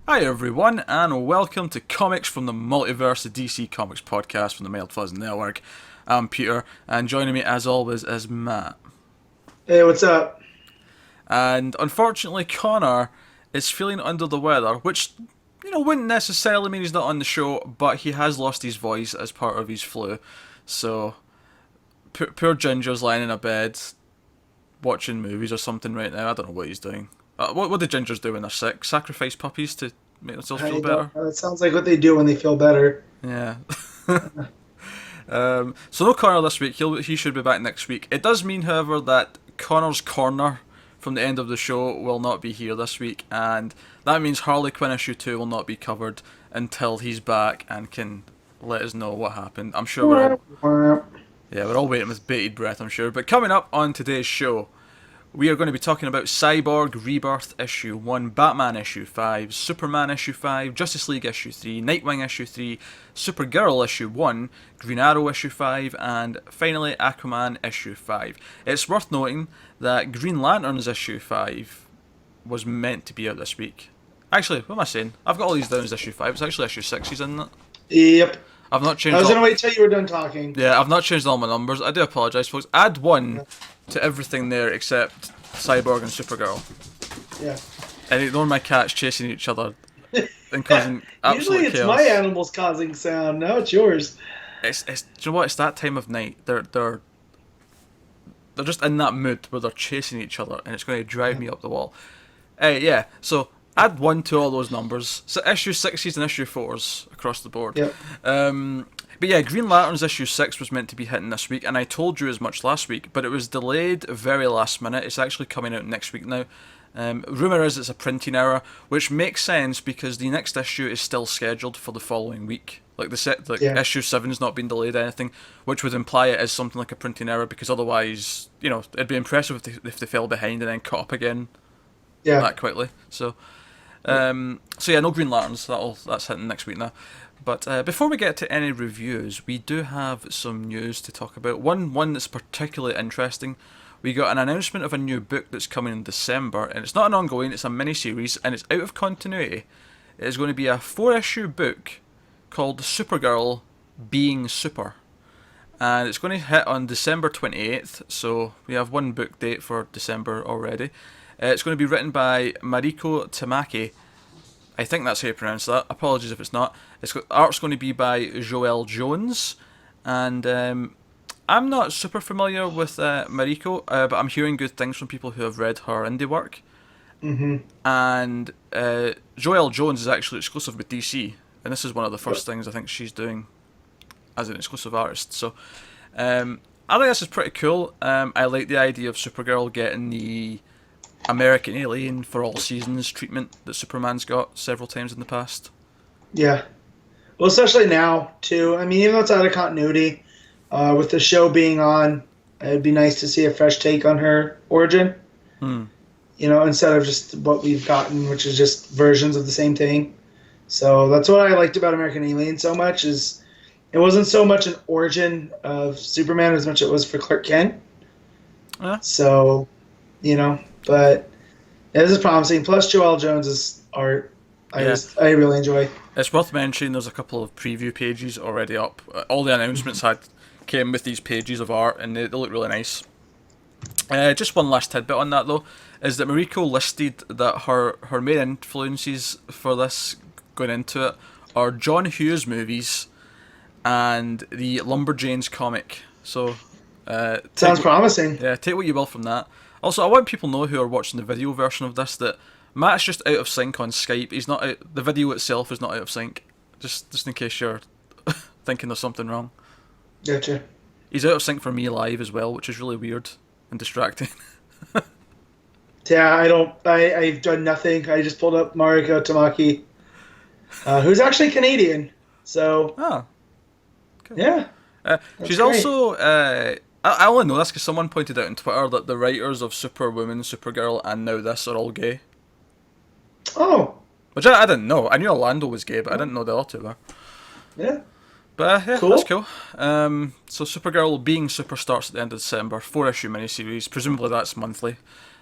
Hi everyone, and welcome to Comics from the Multiverse, the DC Comics podcast from the Mailed Fuzz Network. I'm Peter, and joining me as always is Matt. Hey, what's up? And unfortunately, Connor is feeling under the weather, which, wouldn't necessarily mean he's not on the show, but he has lost his voice as part of his flu. So, poor Ginger's lying in a bed, watching movies or something right now. I don't know what he's doing. What do gingers do when they're sick? Sacrifice puppies to make themselves feel I better? don't know. It sounds like what they do when they feel better. Yeah. So no Connor this week. He should be back next week. It does mean, however, that Connor's corner from the end of the show will not be here this week, and that means Harley Quinn issue 2 will not be covered until he's back and can let us know what happened. I'm sure we're all waiting with bated breath, I'm sure. But coming up on today's show, we are going to be talking about Cyborg Rebirth issue 1, Batman issue 5, Superman issue 5, Justice League issue 3, Nightwing issue 3, Supergirl issue 1, Green Arrow issue 5, and finally Aquaman issue 5. It's worth noting that Green Lantern's issue 5 was meant to be out this week. Actually, what am I saying? I've got all these down as issue 5. It's actually issue 6 he's in it. Yep. I've not changed. I was gonna wait till you were done talking. Yeah, I've not changed all my numbers. I do apologise, folks. Add 1 to everything there except Cyborg and Supergirl. Yeah. And ignore my cats chasing each other and causing absolute Usually it's chaos. my animals causing sound. Now it's yours. It's do you know what? It's that time of night. They're just in that mood where they're chasing each other, and it's going to drive me up the wall. Yeah. So add 1 to all those numbers. So issue 6s and issue 4s across the board. Yep. But yeah, Green Lantern's issue 6 was meant to be hitting this week, and I told you as much last week, but it was delayed very last minute. It's actually coming out next week now. Rumour is it's a printing error, which makes sense because the next issue is still scheduled for the following week. Like issue 7's not been delayed or anything, which would imply it is something like a printing error, because otherwise, it'd be impressive if they fell behind and then caught up again that quickly. So yeah, no Green Lanterns. That's hitting next week now. But before we get to any reviews, we do have some news to talk about. One that's particularly interesting. We got an announcement of a new book that's coming in December, and it's not an ongoing, it's a mini-series, and it's out of continuity. It is going to be a 4-issue book called Supergirl Being Super. And it's going to hit on December 28th, so we have one book date for December already. It's going to be written by Mariko Tamaki. I think that's how you pronounce that. Apologies if it's not. Art's going to be by Joelle Jones, and I'm not super familiar with Mariko, but I'm hearing good things from people who have read her indie work. Mm-hmm. And Joelle Jones is actually exclusive with DC, and this is one of the first things I think she's doing as an exclusive artist. So I think this is pretty cool. I like the idea of Supergirl getting the American Alien for all seasons treatment that Superman's got several times in the past. Yeah. Well, especially now too. I mean, even though it's out of continuity, with the show being on, it'd be nice to see a fresh take on her origin. Instead of just what we've gotten, which is just versions of the same thing. So that's what I liked about American Alien so much, is it wasn't so much an origin of Superman as much as it was for Clark Kent. So, but this is promising. Plus, Joelle Jones's art, I really enjoy. It's worth mentioning there's a couple of preview pages already up. All the announcements came with these pages of art, and they look really nice. Just one last tidbit on that though, is that Mariko listed that her main influences for this going into it are John Hughes movies and the Lumberjanes comic. So sounds promising. Yeah, take what you will from that. Also, I want people to know who are watching the video version of this that Matt's just out of sync on Skype. He's not out, the video itself is not out of sync. Just in case you're thinking there's something wrong. Gotcha. He's out of sync for me live as well, which is really weird and distracting. Yeah, I've done nothing. I just pulled up Mariko Tamaki, who's actually Canadian. So. Oh. Cool. Yeah. She's great. also. I only know this because someone pointed out on Twitter that the writers of Superwoman, Supergirl, and now this are all gay. Oh. Which I didn't know. I knew Orlando was gay, but I didn't know the other two were. Yeah. But yeah, cool. That's cool. So Supergirl Being Super starts at the end of December, 4-issue miniseries. Presumably that's monthly.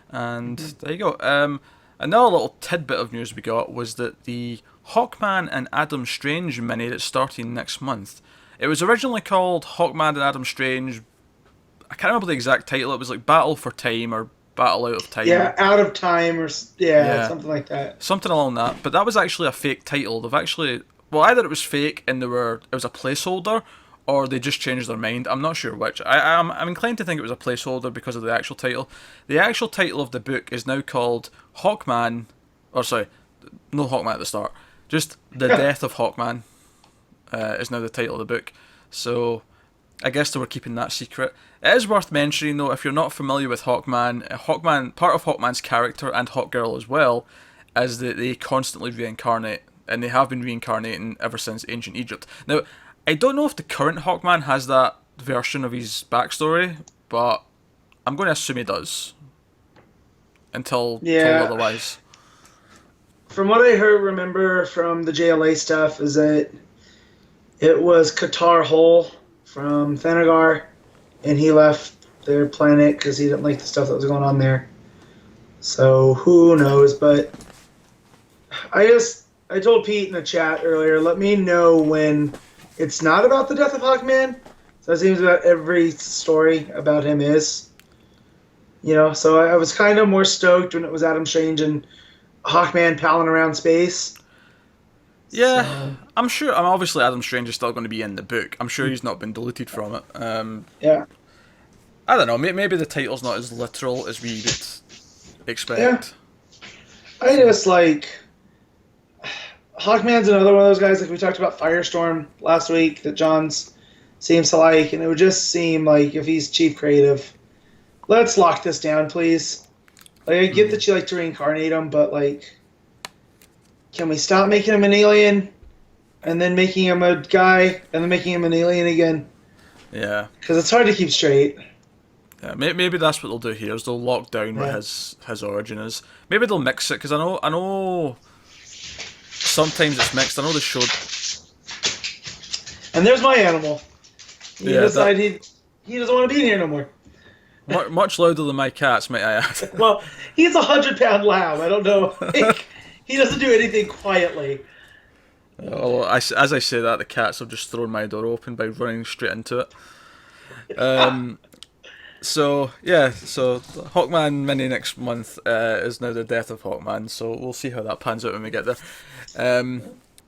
And there you go. Another little tidbit of news we got was that the Hawkman and Adam Strange mini that's starting next month. It was originally called Hawkman and Adam Strange. I can't remember the exact title. It was like Battle for Time or Battle Out of Time. Yeah, Out of Time or something like that. Something along that. But that was actually a fake title. They've actually, well, either it was fake and it was a placeholder, or they just changed their mind. I'm not sure which. I'm inclined to think it was a placeholder because of the actual title. The actual title of the book is now called Hawkman, or sorry, no Hawkman at the start. Just The Death of Hawkman is now the title of the book. So I guess they were keeping that secret. It is worth mentioning, though, if you're not familiar with Hawkman, part of Hawkman's character, and Hawkgirl as well, is that they constantly reincarnate, and they have been reincarnating ever since ancient Egypt. Now, I don't know if the current Hawkman has that version of his backstory, but I'm going to assume he does. Until told otherwise. From what I remember from the JLA stuff, is that it was Qatar Hole from Thanagar, and he left their planet because he didn't like the stuff that was going on there. So who knows? But I told Pete in the chat earlier, let me know when it's not about the death of Hawkman. So it seems about every story about him is. So I was kind of more stoked when it was Adam Strange and Hawkman palling around space. Yeah, so. I'm sure. Obviously Adam Strange is still going to be in the book. I'm sure he's not been deleted from it. Yeah. I don't know. Maybe the title's not as literal as we would expect. Yeah. I just Hawkman's another one of those guys, like we talked about Firestorm last week, that Johns seems to like, and it would just seem like if he's chief creative, let's lock this down, please. I get that you like to reincarnate him, but can we stop making him an alien, and then making him a guy, and then making him an alien again? Yeah. Because it's hard to keep straight. Yeah, maybe that's what they'll do here, is they'll lock down what his origin is. Maybe they'll mix it, because I know sometimes it's mixed. I know they showed... And there's my animal. He decided he doesn't want to be in here no more. Much louder than my cats, might I add. Well, he's 100-pound lab. I don't know. He doesn't do anything quietly. Well, as I say that, the cats have just thrown my door open by running straight into it. So Hawkman mini next month is now the death of Hawkman, so we'll see how that pans out when we get there.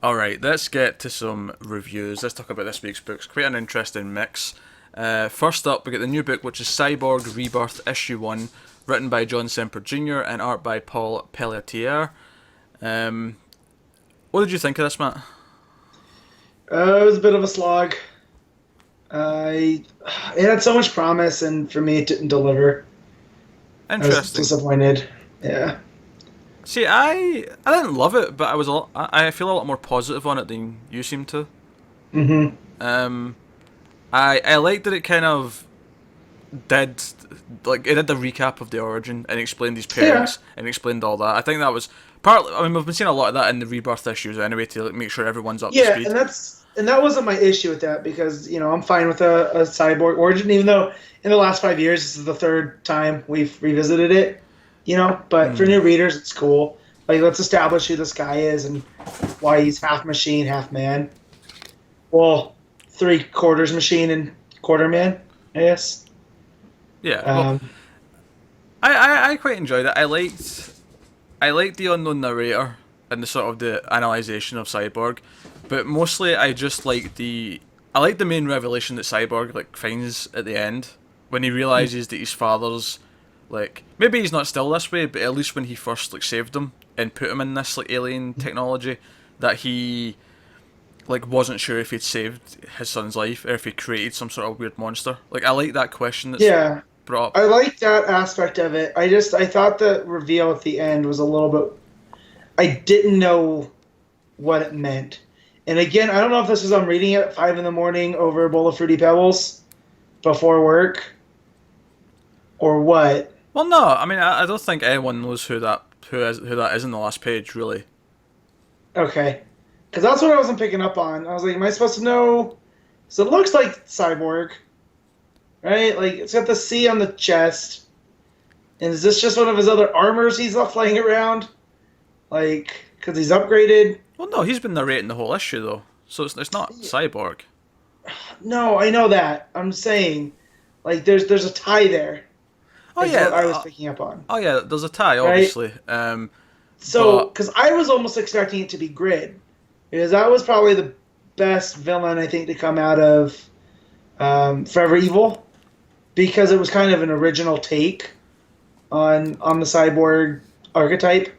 Alright, let's get to some reviews. Let's talk about this week's books. Quite an interesting mix. First up, we get the new book, which is Cyborg Rebirth, Issue 1, written by John Semper Jr. and art by Paul Pelletier. What did you think of this, Matt? It was a bit of a slog. It had so much promise, and for me, it didn't deliver. Interesting. I was disappointed. Yeah. See, I didn't love it, but I feel a lot more positive on it than you seem to. Mm-hmm. I liked that it kind of did the recap of the origin and explained these pairings and explained all that. I think that was partly. I mean, we've been seeing a lot of that in the Rebirth issues anyway to make sure everyone's up to speed. Yeah, and that wasn't my issue with that, because I'm fine with a cyborg origin, even though in the last 5 years this is the third time we've revisited it. But for new readers, it's cool. Let's establish who this guy is and why he's half machine, half man. Well, 3/4 machine and quarter man, I guess. Yeah. Well, I quite enjoyed it. I liked the unknown narrator and the sort of the analysation of Cyborg, but mostly I just like the main revelation that Cyborg finds at the end when he realises that his father's maybe he's not still this way, but at least when he first saved him and put him in this alien technology, that he wasn't sure if he'd saved his son's life or if he created some sort of weird monster. I like that question that's brought up. I like that aspect of it. I thought the reveal at the end was a little bit... I didn't know what it meant. And again, I don't know if this was I'm reading it at 5 in the morning over a bowl of Fruity Pebbles before work or what. Well, no. I mean, I don't think anyone knows who that is in the last page, really. Okay. Because that's what I wasn't picking up on. I was like, am I supposed to know? So it looks like Cyborg, right? It's got the C on the chest. And is this just one of his other armors he's left laying around? Like, because he's upgraded. Well, no, he's been narrating the whole issue though, so it's not Cyborg. No, I know that. I'm saying, like, there's a tie there. Oh Is yeah, what I was picking up on. oh yeah. There's a tie, Right? obviously. So, But because I was almost expecting it to be Grid, because that was probably the best villain I think to come out of Forever Evil, because it was kind of an original take on the cyborg archetype.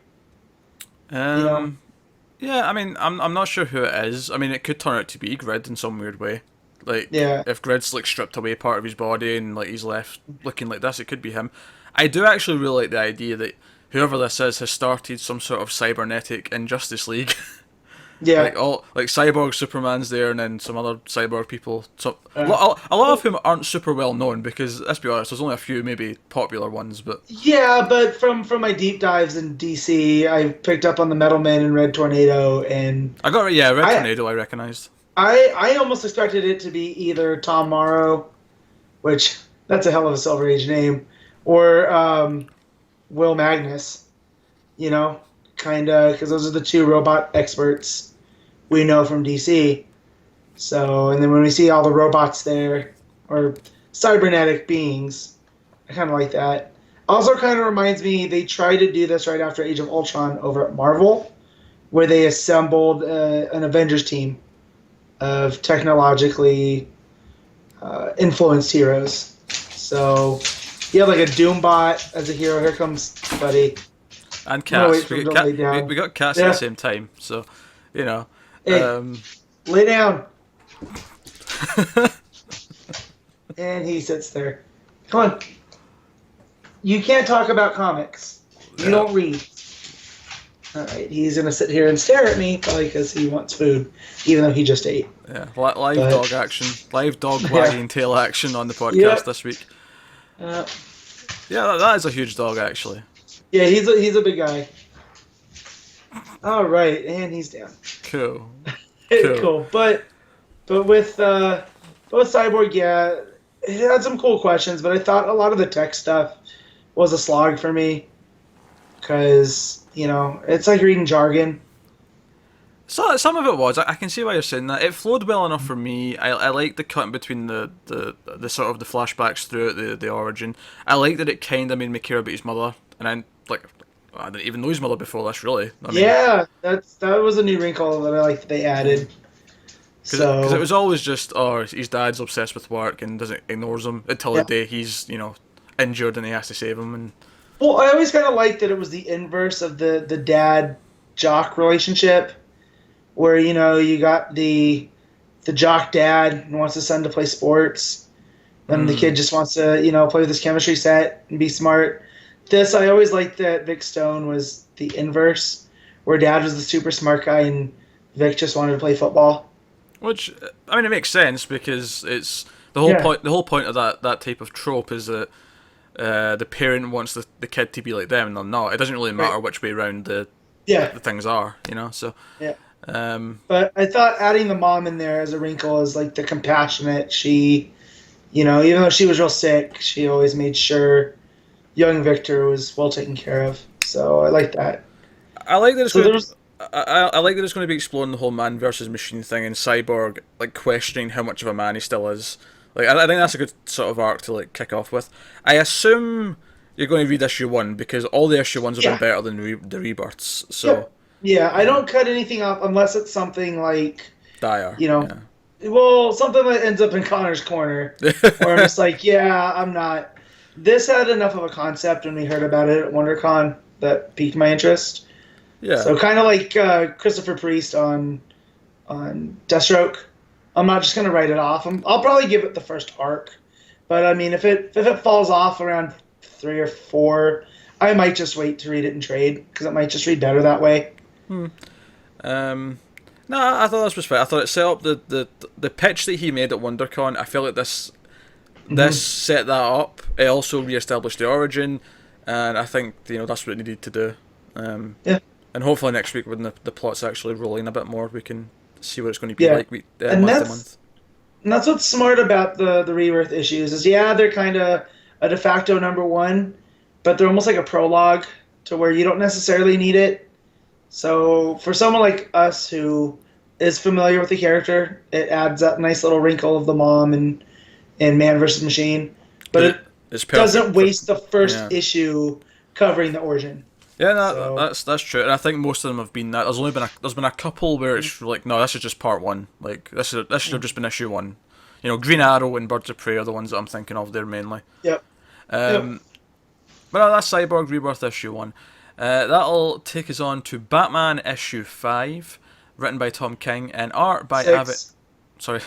Yeah, I mean, I'm not sure who it is. I mean, it could turn out to be Grid in some weird way. Like, Yeah. if Grid's like stripped away part of his body and like he's left looking like this, it could be him. I do actually really like the idea that whoever this is has started some sort of cybernetic Injustice League. Yeah. like Cyborg Superman's there, and then some other cyborg people. So a lot of whom aren't super well known because, let's be honest, there's only a few maybe popular ones. But Yeah, but from my deep dives in DC, I picked up on the Metal Man and Red Tornado, and I got Red Tornado I recognised. I almost expected it to be either Tom Morrow, which that's a hell of a Silver Age name, or Will Magnus. You know, kind of, because those are the two robot experts we know from DC. So, and then when we see all the robots there, or cybernetic beings, I kind of like that. Also kind of reminds me, they tried to do this right after Age of Ultron over at Marvel, where they assembled an Avengers team of technologically influenced heroes. So, you have like a Doombot as a hero. Here comes Buddy. And Cats. We We got Cats at the same time, so, you know. Hey, lay down. And he sits there. Come on. You can't talk about comics. You don't read. Alright, he's going to sit here and stare at me, probably because he wants food, even though he just ate. Yeah, live dog action. Live dog wagging tail action on the podcast this week. Yeah, that is a huge dog, actually. Yeah, he's a big guy. All right, and he's down. Cool. Cool. But with Cyborg, yeah, it had some cool questions, but I thought a lot of the tech stuff was a slog for me because it's like reading jargon. So some of it was. I can see why you're saying that. It flowed well enough for me. I like the cut between the sort of the flashbacks throughout the origin. I like that it kind of made me care about his mother, and I didn't even know his mother before this, really. Yeah, that was a new wrinkle that I liked that they added. Because it was always just, his dad's obsessed with work and ignores him until the day he's, injured and he has to save him. And well, I always kind of liked that it was the inverse of the dad-jock relationship, where, you got the jock dad who wants his son to play sports, and the kid just wants to, play with his chemistry set and be smart. I always liked that Vic Stone was the inverse, where dad was the super smart guy and Vic just wanted to play football. Which, I mean, it makes sense because it's the whole point. The whole point of that type of trope is that the parent wants the kid to be like them, and they're not. It doesn't really matter which way around the things are, So yeah. But I thought adding the mom in there as a wrinkle is like the compassionate. She, even though she was real sick, she always made sure young Victor was well taken care of. So I like that. I like that I like that it's going to be exploring the whole man versus machine thing, and Cyborg questioning how much of a man he still is. I think that's a good sort of arc to kick off with. I assume you're going to read issue 1 because all the issue 1s have been better than the rebirths. So yeah, I don't cut anything up unless it's something like dire. Well, something that ends up in Connor's corner, where I'm just like, I'm not. This had enough of a concept when we heard about it at WonderCon that piqued my interest. Yeah. So kind of like Christopher Priest on Deathstroke. I'm not just gonna write it off. I'll probably give it the first arc, but I mean, if it falls off around 3 or 4, I might just wait to read it in trade because it might just read better that way. No, I thought this was fair. I thought it set up the pitch that he made at WonderCon. I feel like this set that up. It also re-established the origin, and I think that's what it needed to do. And hopefully next week when the plot's actually rolling a bit more, we can see what it's going to be like month to month. And that's what's smart about the Rebirth issues is they're kind of a de facto number 1, but they're almost like a prologue to where you don't necessarily need it. So for someone like us who is familiar with the character, it adds that nice little wrinkle of the mom and Man versus Machine, but But it it's doesn't perfect for waste the first yeah. issue covering the origin. Yeah, no, So that's true, and I think most of them have been that. There's been a couple where it's like, no, this is just part one. Like this should have just been issue one. You know, Green Arrow and Birds of Prey are the ones that I'm thinking of there mainly. yep, yep. Um, but no, that's Cyborg Rebirth issue one. That'll take us on to Batman issue 5, written by Tom King and art by Abnett. 6. Sorry.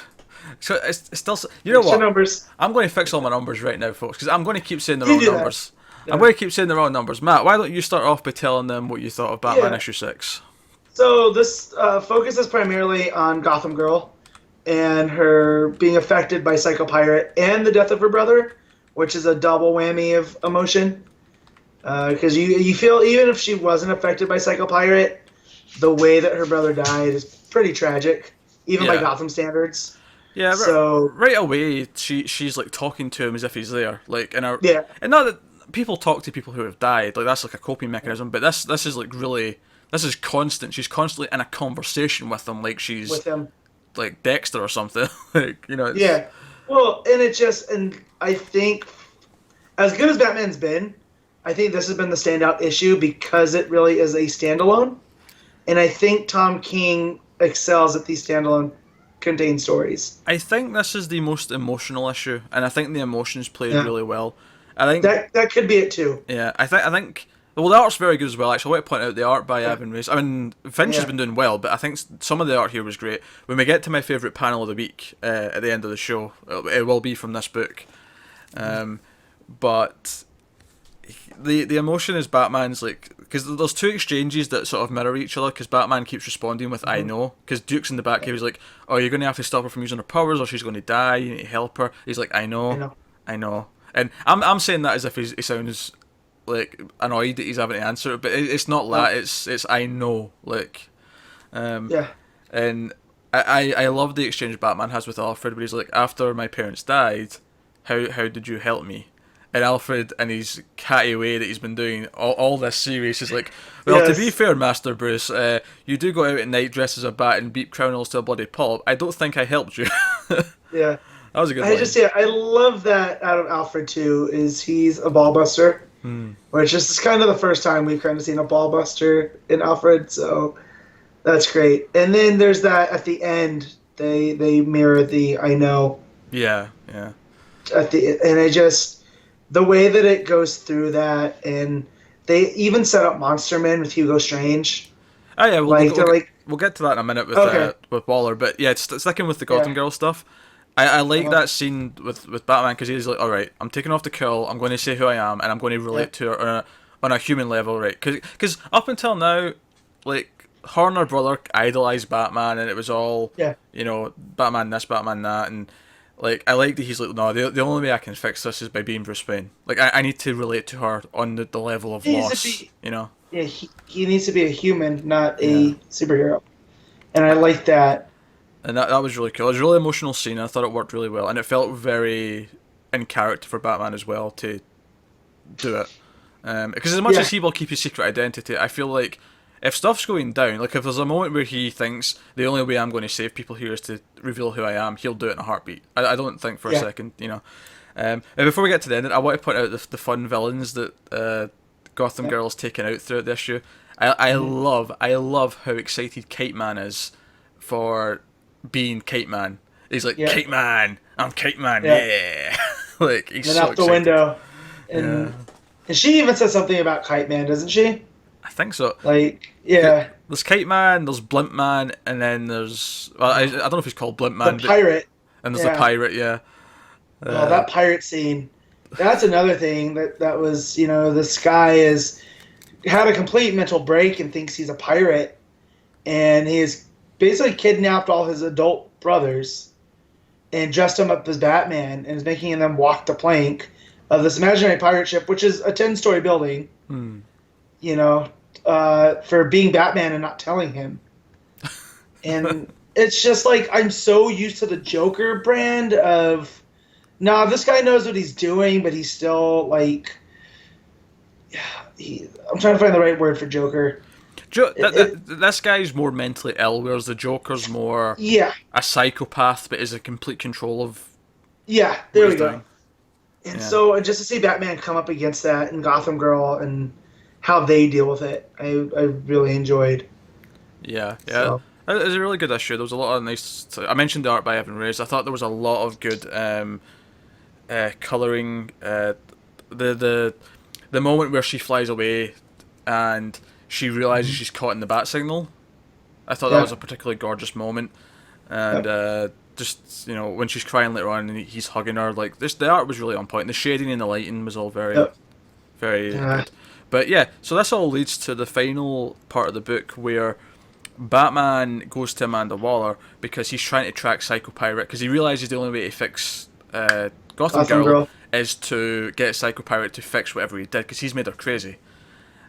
So it's still. You know Extra what? numbers. I'm going to fix all my numbers right now, folks, because I'm going to keep saying the You wrong do that. numbers. Yeah. I'm going to keep saying the wrong numbers. Matt, why don't you start off by telling them what you thought of Batman Yeah. issue 6? So this focuses primarily on Gotham Girl and her being affected by Psycho Pirate and the death of her brother, which is a double whammy of emotion. Because you feel, even if she wasn't affected by Psycho Pirate, the way that her brother died is pretty tragic, even by Yeah. Gotham standards. Yeah, So right away she's like talking to him as if he's there, like yeah, and not that people talk to people who have died, like that's like a coping mechanism, but this is like really, this is constant. She's constantly in a conversation with him, like she's with him. like Dexter or something, like you know. It's, Yeah. Well, and I think as good as Batman's been, I think this has been the standout issue because it really is a standalone, and I think Tom King excels at these standalone contained stories. I think this is the most emotional issue, and I think the emotions played Yeah. really well. I think That could be it too. yeah, I think. Well, the art's very good as well. Actually, I want to point out the art by Evan Reis. I mean, Finch has Yeah. been doing well, but I think some of the art here was great. When we get to my favourite panel of the week at the end of the show, it will be from this book. But the emotion is Batman's, like, because there's two exchanges that sort of mirror each other. Because Batman keeps responding with "I know," because Duke's in the back. He was like, "Oh, you're going to have to stop her from using her powers, or she's going to die. You need to help her." He's like, "I know, I know," and I'm saying that as if he sounds like annoyed that he's having to answer it, but it's not that. It's I know, like, Yeah. and I love the exchange Batman has with Alfred, where he's like, "After my parents died, how did you help me?" And Alfred, in his catty way that he's been doing all this series, is like, "Well, Yes. to be fair, Master Bruce, you do go out at night dressed as a bat and beat criminals to a bloody pulp. I don't think I helped you." Yeah. That was a good line. I love that out of Alfred too. Is he's a ball buster, which is kind of the first time we've kind of seen a ball buster in Alfred. So that's great. And then there's that at the end. They mirror the "I know" Yeah. at the, and I just, the way that it goes through that, and they even set up Monster Man with Hugo Strange. Oh yeah, Like we'll get to that in a minute Okay. with Waller, but yeah, sticking with the Gotham Girl stuff. I like that scene with Batman, because he's like, "All right, I'm taking off the cowl. I'm going to say who I am, and I'm going to relate to her on a human level, right?" Because up until now, like, her and her brother idolized Batman, and it was all you know, Batman this, Batman that, and like, I like that he's like, "No, the only way I can fix this is by being Bruce Wayne. Like, I need to relate to her on the level of loss, you know." Yeah, he needs to be a human, not a superhero, and I like that. And that was really cool. It was a really emotional scene. I thought it worked really well, and it felt very in character for Batman as well to do it. Because as much as he will keep his secret identity, I feel like if stuff's going down, like if there's a moment where he thinks the only way I'm going to save people here is to reveal who I am, he'll do it in a heartbeat. I don't think for a second, you know. And before we get to the end, I want to point out the fun villains that Gotham Girl's taken out throughout the issue. I love how excited Kite Man is for being Kite Man. He's like, "Kite Man, I'm Kite Man, yeah." Like, he's so out the excited. window, and she even says something about Kite Man, doesn't she? I think so. Like, There's Kite Man, there's Blimp Man, and then there's, well, I don't know if he's called Blimp Man, the pirate, and there's the pirate, oh, that pirate scene. That's another thing that was, you know, this guy is had a complete mental break and thinks he's a pirate, and he's basically kidnapped all his adult brothers and dressed them up as Batman and is making them walk the plank of this imaginary pirate ship, which is a 10-story building, you know, for being Batman and not telling him. And it's just like, I'm so used to the Joker brand of, nah, this guy knows what he's doing, but he's still like, I'm trying to find the right word for Joker. This guy's more mentally ill, whereas the Joker's more yeah, a psychopath, but is in complete control of yeah. what There he's we go. doing. And Yeah. so just to see Batman come up against that and Gotham Girl and how they deal with it, I really enjoyed. Yeah. So. It was a really good issue. There was a lot of nice. I mentioned the art by Evan Reis. I thought there was a lot of good coloring. The moment where she flies away and she realizes she's caught in the bat signal. I thought that was a particularly gorgeous moment, and just when she's crying later on and he's hugging her, like the art was really on point. The shading and the lighting was all very good. But yeah, so this all leads to the final part of the book where Batman goes to Amanda Waller because he's trying to track Psycho Pirate because he realizes the only way to fix Gotham Girl is to get Psycho Pirate to fix whatever he did because he's made her crazy.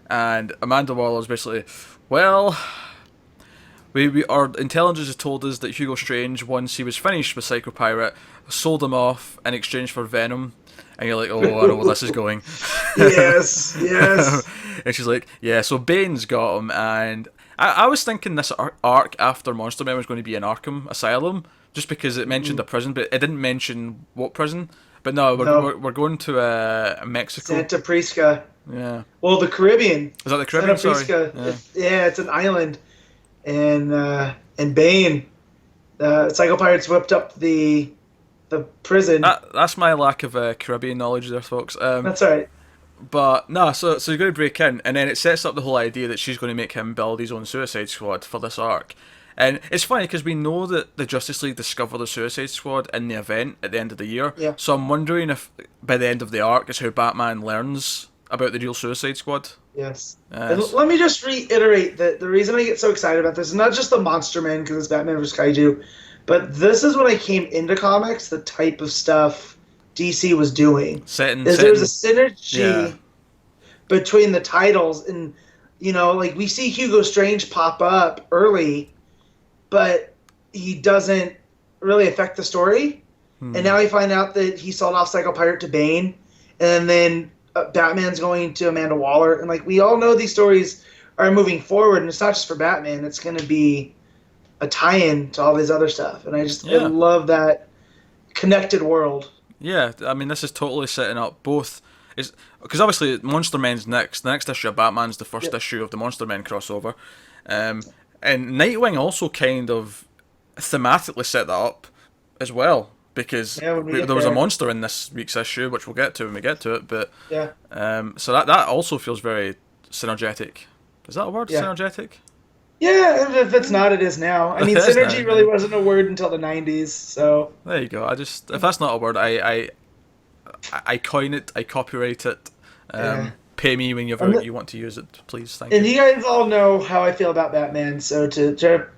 And Amanda Waller's basically, well, our intelligence has told us that Hugo Strange, once he was finished with Psycho Pirate, sold him off in exchange for Venom. And you're like, oh, I know where this is going. Yes. And she's like, yeah, so Bane's got him. And I was thinking this arc after Monster Man was going to be in Arkham Asylum, just because it mentioned a prison, but it didn't mention what prison. But no, we're going to Mexico. Santa Prisca. Yeah. Well, the Caribbean. Is that the Caribbean? Santa Prisca. It's an island. And Bane, Psycho Pirates whipped up the prison. That's my lack of Caribbean knowledge there, folks. That's all right. But no, so you're going to break in, and then it sets up the whole idea that she's going to make him build his own Suicide Squad for this arc. And it's funny because we know that the Justice League discover the Suicide Squad in the event at the end of the year. Yeah. So I'm wondering if by the end of the arc is how Batman learns about the real Suicide Squad. Yes. And let me just reiterate that the reason I get so excited about this is not just the Monster Man because it's Batman vs. Kaiju, but this is when I came into comics, the type of stuff DC was doing. There was a synergy between the titles, and like we see Hugo Strange pop up early, but he doesn't really affect the story. And now we find out that he sold off Psycho Pirate to Bane, and then Batman's going to Amanda Waller, and like we all know these stories are moving forward, and it's not just for Batman; it's going to be a tie-in to all this other stuff, and I love that connected world. Yeah, I mean, this is totally setting up both. Because obviously Monster Men's next. The next issue of Batman's the first issue of the Monster Men crossover. And Nightwing also kind of thematically set that up as well. Because there was a monster in this week's issue, which we'll get to when we get to it. But so that also feels very synergetic. Is that a word? Yeah. Synergetic? Yeah, if it's not, it is now. I mean, synergy really wasn't a word until the 90s, so... There you go. If that's not a word, I coin it, I copyright it. Pay me whenever you want to use it, please. Thank you. And you guys all know how I feel about Batman, so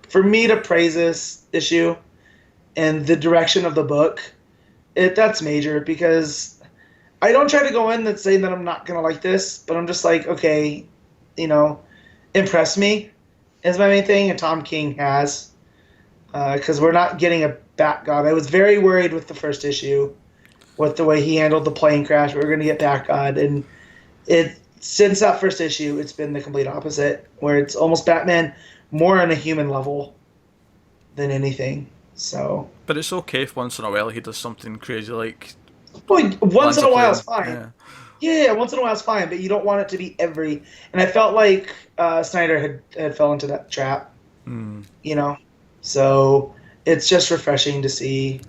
for me to praise this issue and the direction of the book, that's major, because I don't try to go in and saying that I'm not going to like this, but I'm just like, okay, impress me is my main thing, and Tom King has, because we're not getting a Bat God. I was very worried with the first issue, with the way he handled the plane crash. We were going to get Bat God, and since that first issue, it's been the complete opposite, where it's almost Batman more on a human level than anything. So, but it's okay if once in a while he does something crazy like. Well, once in a while is fine. Yeah, once in a while is fine, but you don't want it to be every. And I felt like Snyder had fell into that trap. So it's just refreshing to see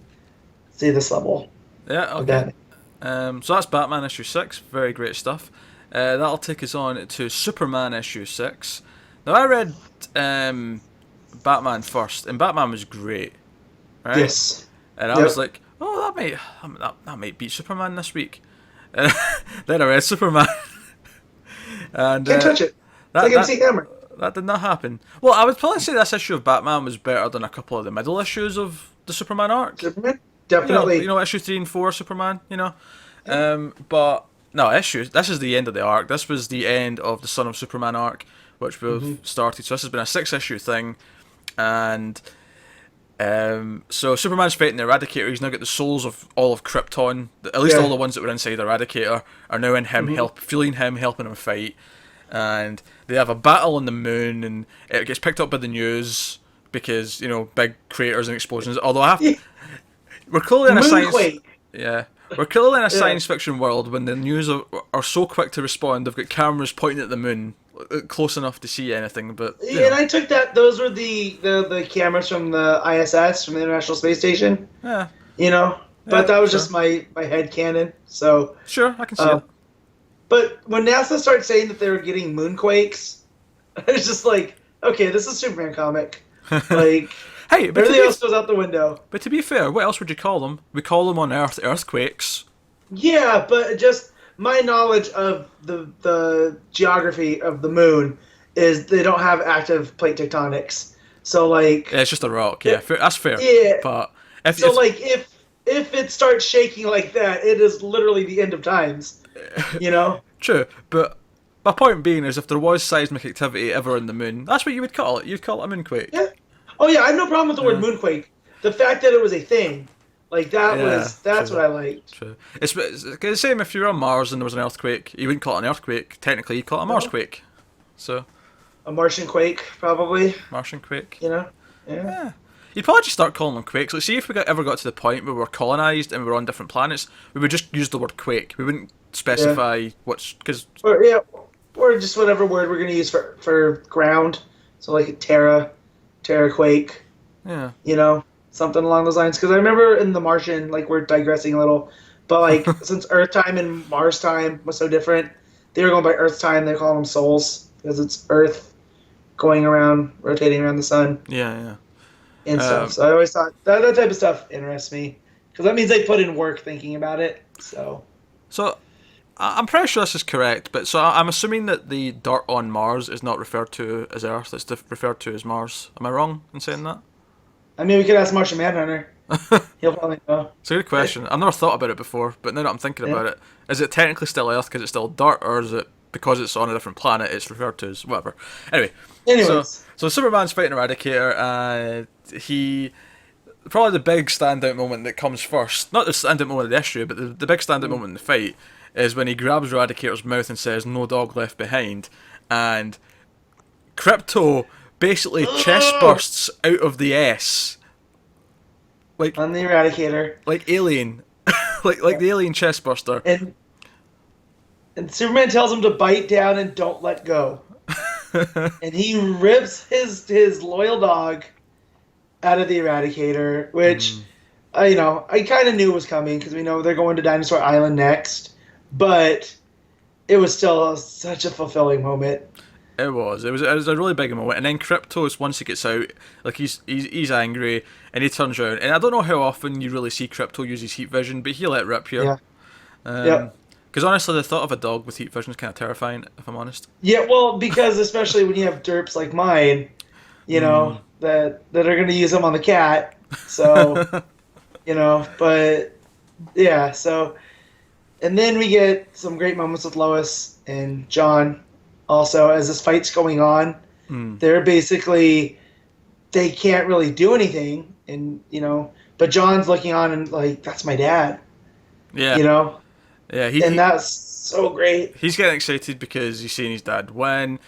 this level. Yeah. Okay. So that's Batman issue 6. Very great stuff. That'll take us on to Superman issue 6. Now I read Batman first, and Batman was great. Right? Yes. And I was like, oh, that might beat Superman this week. And then I read Superman. And can't touch it. That did not happen. Well, I would probably say this issue of Batman was better than a couple of the middle issues of the Superman arc. Superman? Definitely. Issue 3 and 4 Superman, But no, this is the end of the arc. This was the end of the Son of Superman arc, which we've started. So this has been a 6-issue thing. And so Superman's fighting the Eradicator. He's now got the souls of all of Krypton. At least all the ones that were inside the Eradicator are now in him, feeling him, helping him fight. and they have a battle on the moon, and it gets picked up by the news because big craters and explosions. Although we're clearly in a we're clearly in a science fiction world when the news are so quick to respond. They've got cameras pointing at the moon, close enough to see anything. But and I took that those were the cameras from the ISS, from the International Space Station. Yeah. But that was just my head canon. So sure, I can see it. But when NASA started saying that they were getting moonquakes, I was just like, okay, this is a Superman comic. Like, hey, but everything else goes out the window. But to be fair, what else would you call them? We call them on Earth earthquakes. Yeah, but just my knowledge of the geography of the moon is they don't have active plate tectonics. So like, yeah, it's just a rock. Yeah, that's fair. Yeah. But if it starts shaking like that, it is literally the end of times. True, but my point being is if there was seismic activity ever on the moon, that's what you would call it. You'd call it a moonquake. Yeah. Oh yeah, I have no problem with the word moonquake. The fact that it was a thing, like that's true. what I liked. True. It's the same if you were on Mars and there was an earthquake. You wouldn't call it an earthquake. Technically, you'd call it a Marsquake. So. A Martian quake, probably. Martian quake. Yeah. You'd probably just start calling them quakes. Like, see if we ever got to the point where we were colonized and we were on different planets, we would just use the word quake. We wouldn't specify what's because. Or just whatever word we're gonna use for ground. So like a terra quake. Yeah. Something along those lines. Because I remember in The Martian, like we're digressing a little, but like since Earth time and Mars time was so different, they were going by Earth time. They call them souls because it's Earth going around, rotating around the sun. Yeah. And stuff. So I always thought that type of stuff interests me because that means they put in work thinking about it. So I'm pretty sure this is correct, but so I'm assuming that the dirt on Mars is not referred to as Earth; it's referred to as Mars. Am I wrong in saying that? I mean, we could ask Martian Manhunter. He'll probably know. It's a good question. I've never thought about it before, but now that I'm thinking about it, is it technically still Earth because it's still dirt, or is it because it's on a different planet it's referred to as whatever? Anyways. So Superman's fighting Eradicator, and probably the big standout moment that comes first, not the standout moment of the issue, but the big standout moment in the fight is when he grabs Eradicator's mouth and says, "No dog left behind," and Crypto basically chest bursts out of the S. Like on the Eradicator. Like Alien. like the Alien chest burster. And Superman tells him to bite down and don't let go. And he rips his loyal dog out of the Eradicator, which I kind of knew was coming because we know they're going to Dinosaur Island next, but it was still such a fulfilling moment. It was a really big moment, and then Kryptos, once he gets out, like he's angry, and he turns around, and I don't know how often you really see Krypto use his heat vision, but he let rip here. Yeah. Because honestly, the thought of a dog with heat vision is kind of terrifying, if I'm honest. Yeah, well, because especially when you have derps like mine, that are going to use them on the cat. So, but yeah. So, and then we get some great moments with Lois and John. Also, as this fight's going on, they're basically they can't really do anything, and but John's looking on and like that's my dad. Yeah. Yeah, and that's so great. He's getting excited because he's seeing his dad win,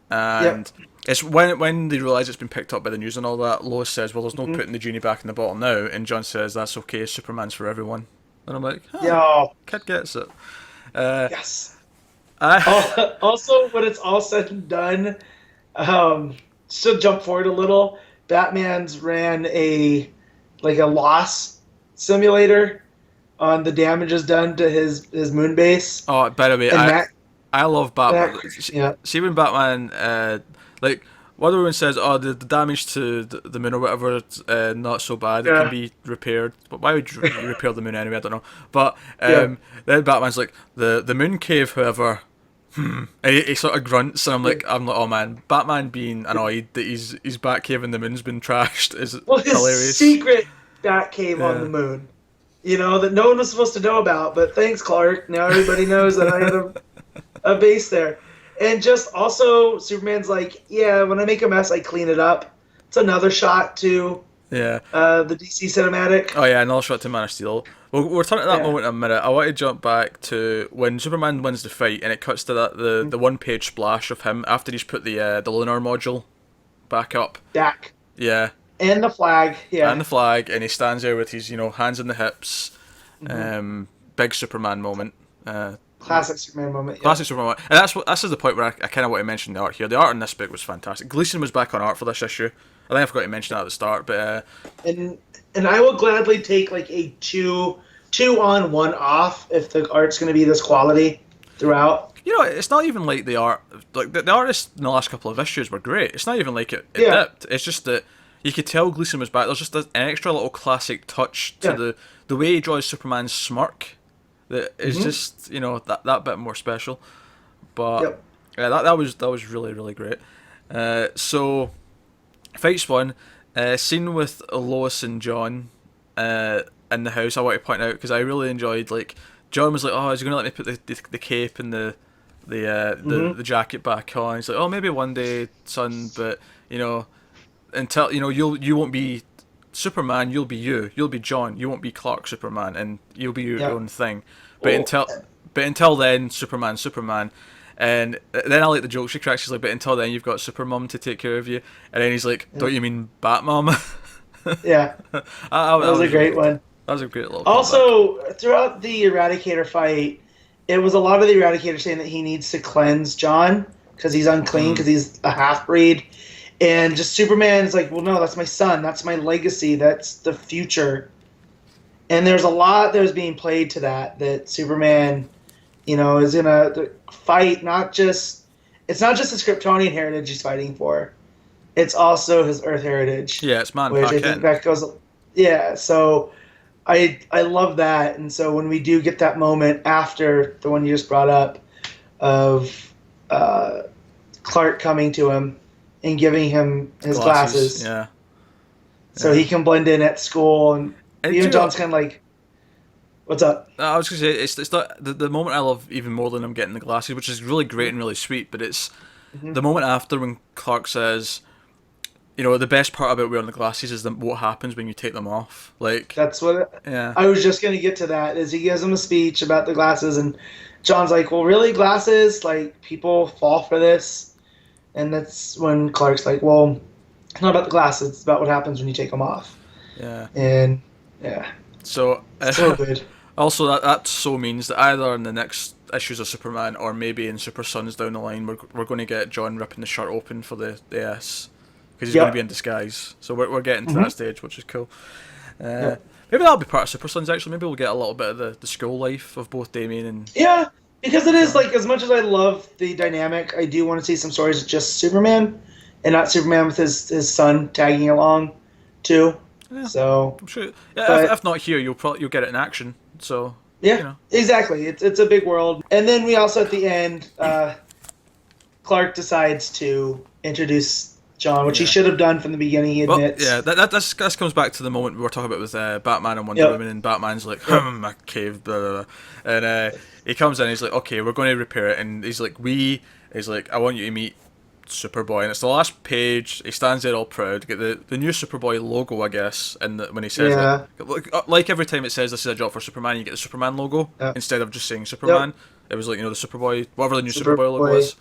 and it's when they realise it's been picked up by the news and all that. Lois says, "Well, there's no putting the genie back in the bottle now," and John says, "That's okay. Superman's for everyone." And I'm like, kid gets it. Yes. Also, when it's all said and done, still jump forward a little. Batman's ran a loss simulator on the damages done to his moon base. Oh, by the way, I love Batman. See when Batman, Wonder Woman says, "Oh, the damage to the moon or whatever, it's not so bad. It can be repaired." But why would you repair the moon anyway? I don't know. But then Batman's like, "The moon cave, however." And he sort of grunts, and I'm like, oh man, Batman being annoyed that his Batcave in the moon's been trashed is hilarious. His secret Batcave on the moon. That no one was supposed to know about, but thanks, Clark. Now everybody knows that I had a base there. And just also, Superman's like, yeah, when I make a mess, I clean it up. It's another shot to Yeah. The DC cinematic. Oh yeah, another shot to Man of Steel. We're turning to that Yeah. moment in a minute. I want to jump back to when Superman wins the fight, and it cuts to the one-page splash of him after he's put the lunar module back up. Dak. Yeah, And the flag. and Yeah. the flag, and he stands there with his hands in the hips. Big Superman moment. Classic Superman moment. Yeah. Classic Superman moment. And this is the point where I kind of want to mention the art here. The art in this book was fantastic. Gleason was back on art for this issue. I think I forgot to mention that at the start, but And I will gladly take like a two on, one off if the art's going to be this quality throughout. it's not even like the art. Like the artists in the last couple of issues were great. It's not even like it Yeah. dipped. It's just that you could tell Gleason was back. There's just an extra little classic touch to the way he draws Superman's smirk. That is just that bit more special. But yeah, that was really really great. So fights one. Scene with Lois and John in the house. I want to point out because I really enjoyed, like, John was like, "Oh, is he gonna let me put the cape and the jacket back on?" He's like, "Oh, maybe one day, son, but until you won't be Superman, you'll be you'll be John, you won't be Clark Superman, and you'll be your own thing. But until then, Superman." And then I like the joke she cracks. She's like, "But until then, you've got Supermom to take care of you." And then he's like, "Don't you mean Batmom?" Yeah. That was a great one. That was a great little. Also, throughout the Eradicator fight, it was a lot of the Eradicator saying that he needs to cleanse John because he's unclean because he's a half breed, and just Superman is like, "Well, no, that's my son. That's my legacy. That's the future." And there's a lot that was being played to that Superman, is in a fight. It's not just his Kryptonian heritage he's fighting for. It's also his Earth heritage. Yeah, it's man. Which I think that goes. Yeah, so I love that, and so when we do get that moment after the one you just brought up, of Clark coming to him and giving him his glasses, yeah, so he can blend in at school, and even John's kind of like, "What's up?" I was gonna say it's not the moment I love even more than him getting the glasses, which is really great and really sweet. But it's the moment after when Clark says, the best part about wearing the glasses is what happens when you take them off. Like that's what. Yeah. I was just gonna get to that. Is he gives him a speech about the glasses, and John's like, "Well, really, glasses? Like people fall for this?" And that's when Clark's like, "Well, it's not about the glasses. It's about what happens when you take them off." Yeah. And yeah. So good. Also, that so means that either in the next issues of Superman or maybe in Super Sons down the line, we're going to get John ripping the shirt open for the S. Because he's going to be in disguise. So we're getting to that stage, which is cool. Maybe that'll be part of Super Sons, actually. Maybe we'll get a little bit of the school life of both Damian and... Yeah, because it is, like, as much as I love the dynamic, I do want to see some stories with just Superman, and not Superman with his son tagging along, too. Yeah. So... I'm sure... Yeah, if not here, you'll get it in action, so... Yeah, exactly. It's a big world. And then we also, at the end, Clark decides to introduce John, which he should have done from the beginning, he admits. Well, yeah, this comes back to the moment we were talking about with Batman and Wonder Woman, and Batman's like, my cave, blah, blah, blah. And he comes in and he's like, "Okay, we're going to repair it." And he's like, "I want you to meet Superboy." And it's the last page. He stands there all proud, get the new Superboy logo, I guess, and when he says it. Like every time it says this is a job for Superman, you get the Superman logo instead of just saying Superman. It was like, the Superboy, whatever the new Superboy logo is.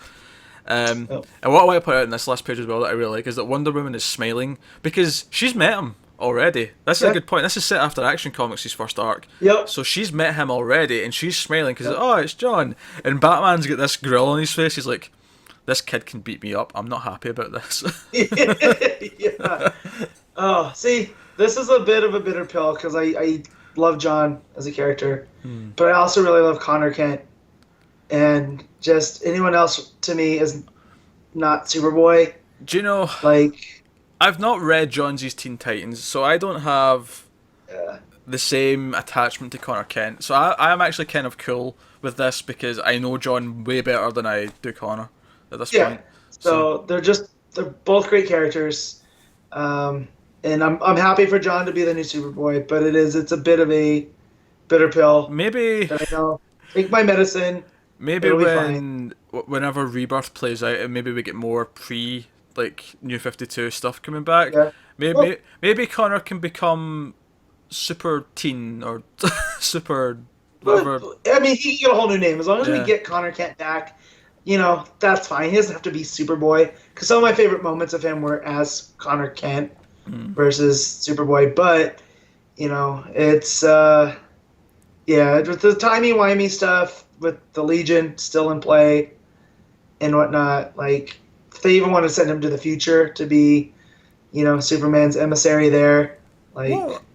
And what I want to point out in this last page as well that I really like is that Wonder Woman is smiling because she's met him already. This is a good point. This is set after Action Comics' first arc. Yep. So she's met him already and she's smiling because, it's John. And Batman's got this grill on his face. He's like, "This kid can beat me up. I'm not happy about this." Yeah. Oh, see, this is a bit of a bitter pill because I love John as a character, but I also really love Connor Kent. And just anyone else to me is not Superboy. Do you know? Like, I've not read Johnsy's Teen Titans, so I don't have the same attachment to Connor Kent. So I am actually kind of cool with this because I know John way better than I do Connor at this point. So they're both great characters, and I'm happy for John to be the new Superboy. But it's a bit of a bitter pill. Maybe I know. Take my medicine. Maybe whenever Rebirth plays out, and maybe we get more New 52 stuff coming back. Yeah. Well, maybe Connor can become super teen or super but, whatever. I mean, he can get a whole new name as long as we Yeah. get Connor Kent back. That's fine. He doesn't have to be Superboy because some of my favorite moments of him were as Connor Kent Mm. versus Superboy. But it's yeah, with the timey-wimey stuff with the Legion still in play and whatnot. Like, if they even want to send him to the future to be, Superman's emissary there. Like,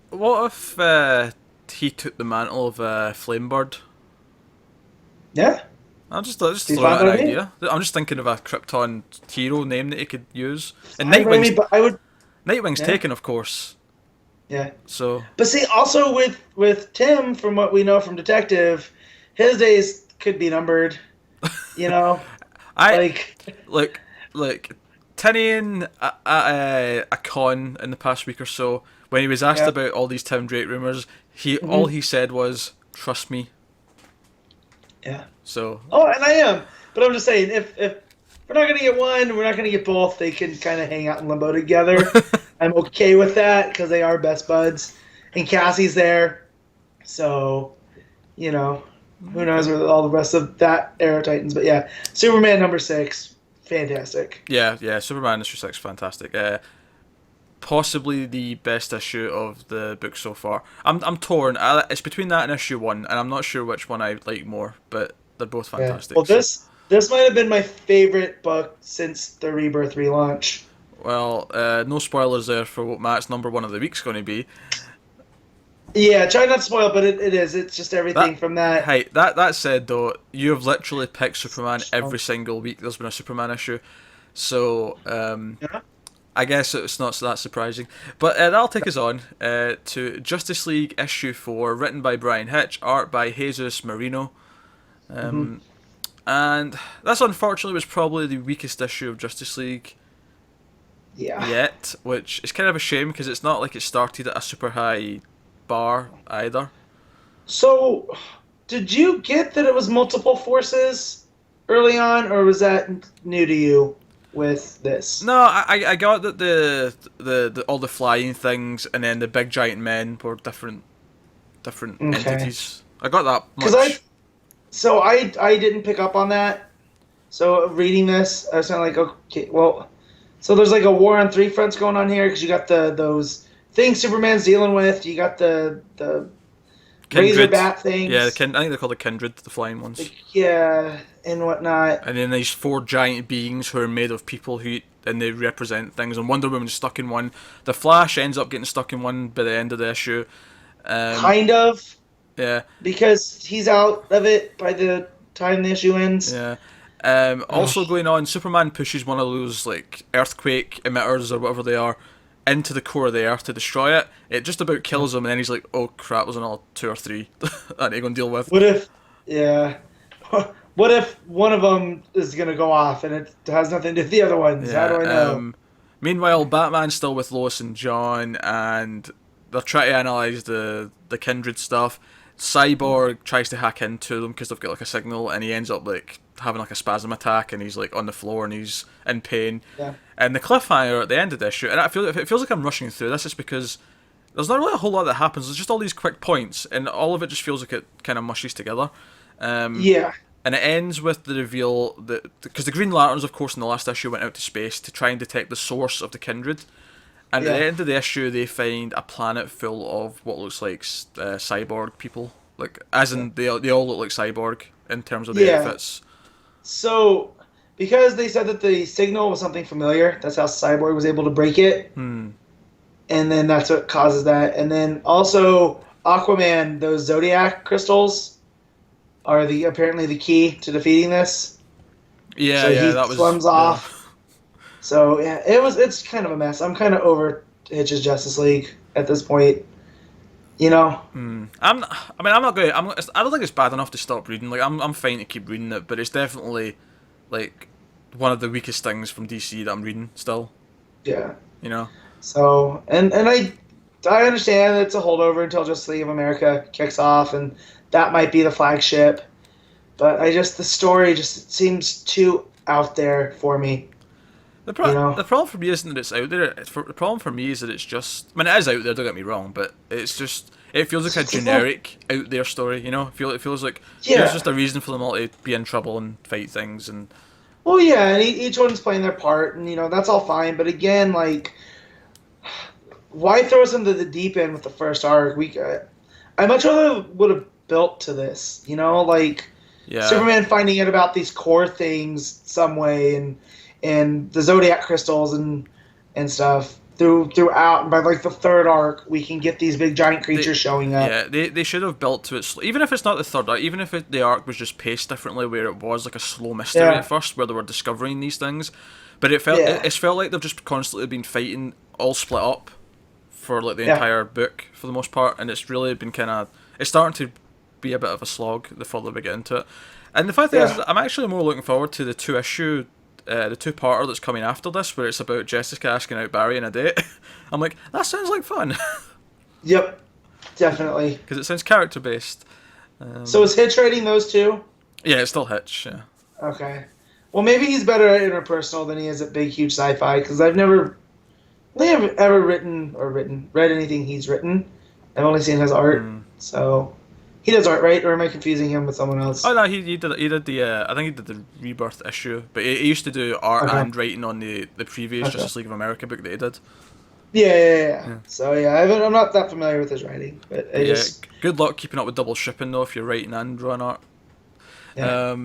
What if he took the mantle of Flamebird? yeah, I'll just he's throw fine out an by me. idea. I'm just thinking of a Krypton hero name that he could use. And Fine by me, but I would, Nightwing's yeah, taken, of course. yeah. So But see, also with Tim, from what we know from Detective, his days could be numbered. You know, I like, look like Tinian at a con in the past week or so when he was asked yeah. about all these Tim Drake rumors. All Hmm. he said was "trust me." Yeah. So Oh, and I am. But I'm just saying, if we're not gonna get one, we're not gonna get both. They can kind of hang out in limbo together. I'm okay with that because they are best buds, and Cassie's there. So, you know, who knows okay. with all the rest of that era Titans. But yeah, Superman #6, fantastic. Yeah, Superman issue 6, fantastic. Possibly the best issue of the book so far. I'm torn. It's between that and issue 1, and I'm not sure which one I like more, but they're both Yeah. Well, fantastic. So, this might have been my favorite book since the Rebirth relaunch. well, no spoilers there for what Matt's #1 of the week's going to be. Yeah, try not to spoil, but it is. It's just everything That from that. Hey, that said though, you have literally picked Superman Oh, every single week. There's been a Superman issue, so yeah. I guess it's not that surprising. But that'll take us on to Justice League issue 4, written by Bryan Hitch, art by Jesus Merino. Hmm. Um, and this unfortunately was probably the weakest issue of Justice League Yeah. yet, which is kind of a shame because it's not like it started at a super high bar either. So, did you get that it was multiple forces early on, or was that new to you with this? No, I got that the all the flying things and then the big giant men were different Okay. entities. I got that Because much. I didn't pick up on that. So reading this, I was kind of like, okay, well, so there's like a war on three fronts going on here because you got those things Superman's dealing with. You got the razor Kindred. bat Yeah, things, I think they're called the Kindred, the flying ones. like, yeah, and whatnot. And then these 4 giant beings who are made of people and they represent things. And Wonder Woman's stuck in one. The Flash ends up getting stuck in one by the end of the issue. Um, Kind of, yeah, because he's out of it by the time the issue ends. yeah. Ugh. Also going on, Superman pushes one of those like earthquake emitters or whatever they are into the core of the earth to destroy it. It just about kills him, and then he's like, "Oh crap, there's another 2 or 3 I need to go and deal with." What if, yeah, what if one of them is gonna go off and it has nothing to do with the other ones? How Yeah. do I know? Meanwhile, Batman's still with Lois and John, and they're trying to analyze the kindred stuff. Cyborg tries to hack into them because they've got like a signal, and he ends up like having like a spasm attack, and he's like on the floor and he's in pain. Yeah. And the cliffhanger at the end of the issue, and it feels like I'm rushing through this, is because there's not really a whole lot that happens. There's just all these quick points, and all of it just feels like it kind of mushes together. Yeah. And it ends with the reveal that because the Green Lanterns, of course, in the last issue went out to space to try and detect the source of the kindred. And at Yeah. the end of the issue, they find a planet full of what looks like cyborg people, like as in they all look like cyborg in terms of the Yeah. outfits. So, because they said that the signal was something familiar, that's how Cyborg was able to break it, Hmm. and then that's what causes that. And then also Aquaman, those Zodiac crystals are apparently the key to defeating this. Yeah, So yeah, he that was. swims Yeah. off. So yeah, it's kind of a mess. I'm kind of over Hitch's Justice League at this point. You know? I'm not going. I don't think it's bad enough to stop reading. Like I'm fine to keep reading it, but it's definitely like one of the weakest things from DC that I'm reading still. Yeah. You know. So and I understand that it's a holdover until Justice League of America kicks off, and that might be the flagship. But the story just seems too out there for me. The You know? the problem for me isn't that it's out there. The problem for me is that it's just. I mean, it is out there. Don't get me wrong, but it's just. It feels like a generic out there story. You know, it feels like here's Yeah. just a reason for them all to be in trouble and fight things and. Well, yeah, and each one's playing their part, and that's all fine. But again, like, why throw us into the deep end with the first arc? I much rather would have built to this. Like Yeah. Superman finding out about these core things some way, and the Zodiac crystals and stuff throughout. And by like the third arc, we can get these big giant creatures showing up. Yeah, they should have built to it. Even if it's not the third arc, even if the arc was just paced differently, where it was like a slow mystery at first, where they were discovering these things, but it felt like they've just constantly been fighting, all split up, for like the entire book for the most part, and it's really been it's starting to be a bit of a slog the further we get into it. And the funny thing is, I'm actually more looking forward to the the two-parter that's coming after this, where it's about Jessica asking out Barry on a date. I'm like, that sounds like fun. Yep, definitely. Because it sounds character-based. So is Hitch writing those two? Yeah, it's still Hitch, yeah. Okay. Well, maybe he's better at interpersonal than he is at big, huge sci-fi, because I've never ever read anything he's written. I've only seen his art, so... He does art, right? Or am I confusing him with someone else? Oh no, he did the I think he did the Rebirth issue, but he used to do art and writing on the previous Justice League of America book that he did. Yeah. So I'm not that familiar with his writing, but good luck keeping up with double shipping though if you're writing and drawing art. Yeah.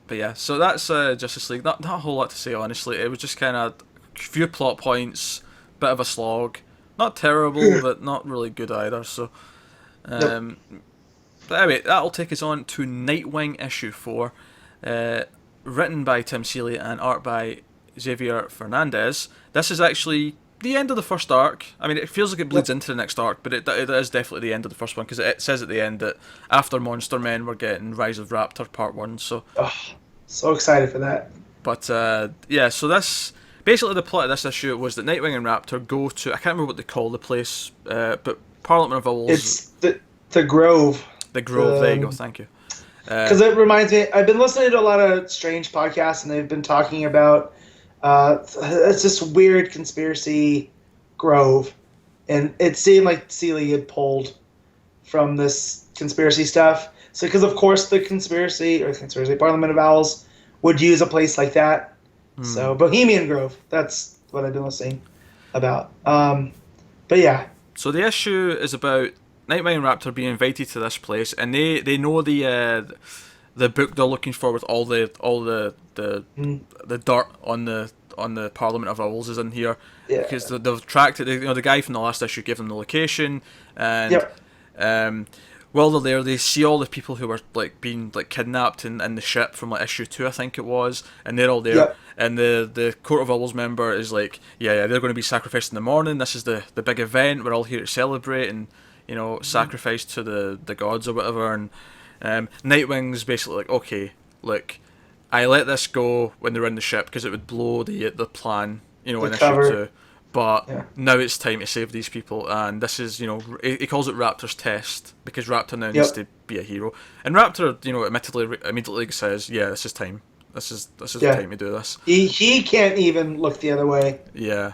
But yeah, so that's Justice League. Not a whole lot to say honestly. It was just kind of few plot points, bit of a slog. Not terrible, but not really good either. So. Nope. But anyway, that'll take us on to Nightwing issue 4, written by Tim Seeley and art by Javier Fernandez. This is actually the end of the first arc. I mean, it feels like it bleeds into the next arc, but it is definitely the end of the first one, because it says at the end that after Monster Men, we're getting Rise of Raptor Part 1. So, so excited for that. But, yeah, so this... Basically, the plot of this issue was that Nightwing and Raptor go to... I can't remember what they call the place, but Parliament of Owls... It's the Grove. The Grove, there you go, thank you. Because it reminds me, I've been listening to a lot of strange podcasts, and they've been talking about it's this weird conspiracy grove, and it seemed like Seeley had pulled from this conspiracy stuff. So, because of course the conspiracy Parliament of Owls would use a place like that. So, Bohemian Grove, that's what I've been listening about. But yeah. So the issue is about Nightwing and Raptor being invited to this place, and they know the book they're looking for with all the dirt on the Parliament of Owls is in here, because they've tracked it. The guy from the last issue gave them the location, and while they're there, they see all the people who were being kidnapped in the ship from issue 2, I think it was, and they're all there. And the Court of Owls member is like, they're going to be sacrificed in the morning. This is the big event. We're all here to celebrate and sacrifice to the gods or whatever. And Nightwing's basically like, okay, look, I let this go when they were in the ship because it would blow the plan, in issue 2. But now it's time to save these people, and this is, he calls it Raptor's test, because Raptor now needs to be a hero. And Raptor, immediately says, this is time. This is the time to do this. He can't even look the other way.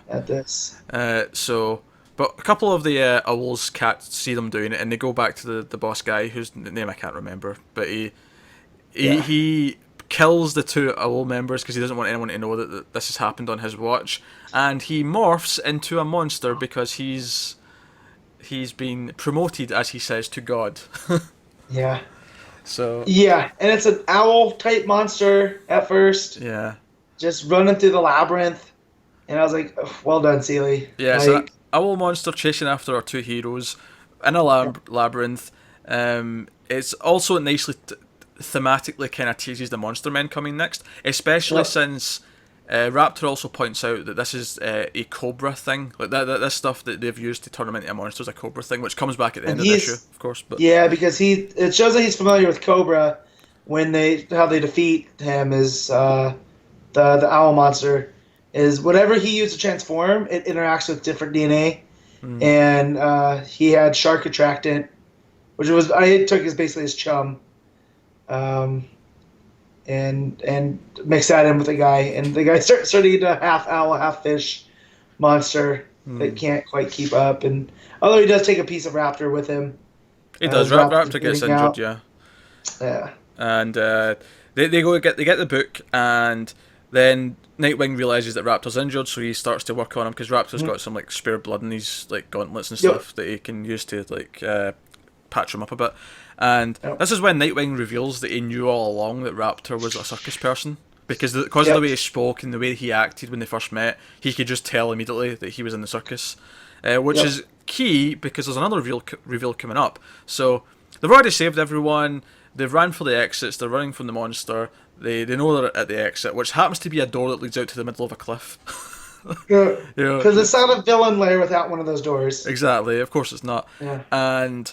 At this. But a couple of the Owls cats see them doing it, and they go back to the boss guy, whose name I can't remember. But he kills the two Owl members because he doesn't want anyone to know that this has happened on his watch, and he morphs into a monster because he's been promoted, as he says, to God. So and it's an owl type monster at first. Just running through the labyrinth, and I was like, well done, Seeley. So that owl monster chasing after our two heroes in a labyrinth. It's also nicely thematically kind of teases the Monster Men coming next, especially since Raptor also points out that this is a Cobra thing, like this stuff that they've used to turn him into a monster is a Cobra thing, which comes back at the end of the issue, of course. But because it shows that he's familiar with Cobra when how they defeat him is the owl monster is whatever he used to transform, it interacts with different DNA, and he had shark attractant, which I took as basically his chum. And and mix that in with the guy, and the guy starts turning into a half owl, half fish monster that can't quite keep up. And although he does take a piece of Raptor with him, He does. Raptor gets injured, out. yeah. Yeah. And they get the book, and then Nightwing realizes that Raptor's injured, so he starts to work on him because Raptor's got some like spare blood in his like gauntlets and stuff that he can use to like patch him up a bit. And this is when Nightwing reveals that he knew all along that Raptor was a circus person. Because of the way he spoke and the way he acted when they first met, he could just tell immediately that he was in the circus. Which is key, because there's another reveal coming up. So, they've already saved everyone, they've ran for the exits, they're running from the monster, they know they're at the exit, which happens to be a door that leads out to the middle of a cliff. Because it's not a villain lair without one of those doors. Exactly, of course it's not. Yeah. And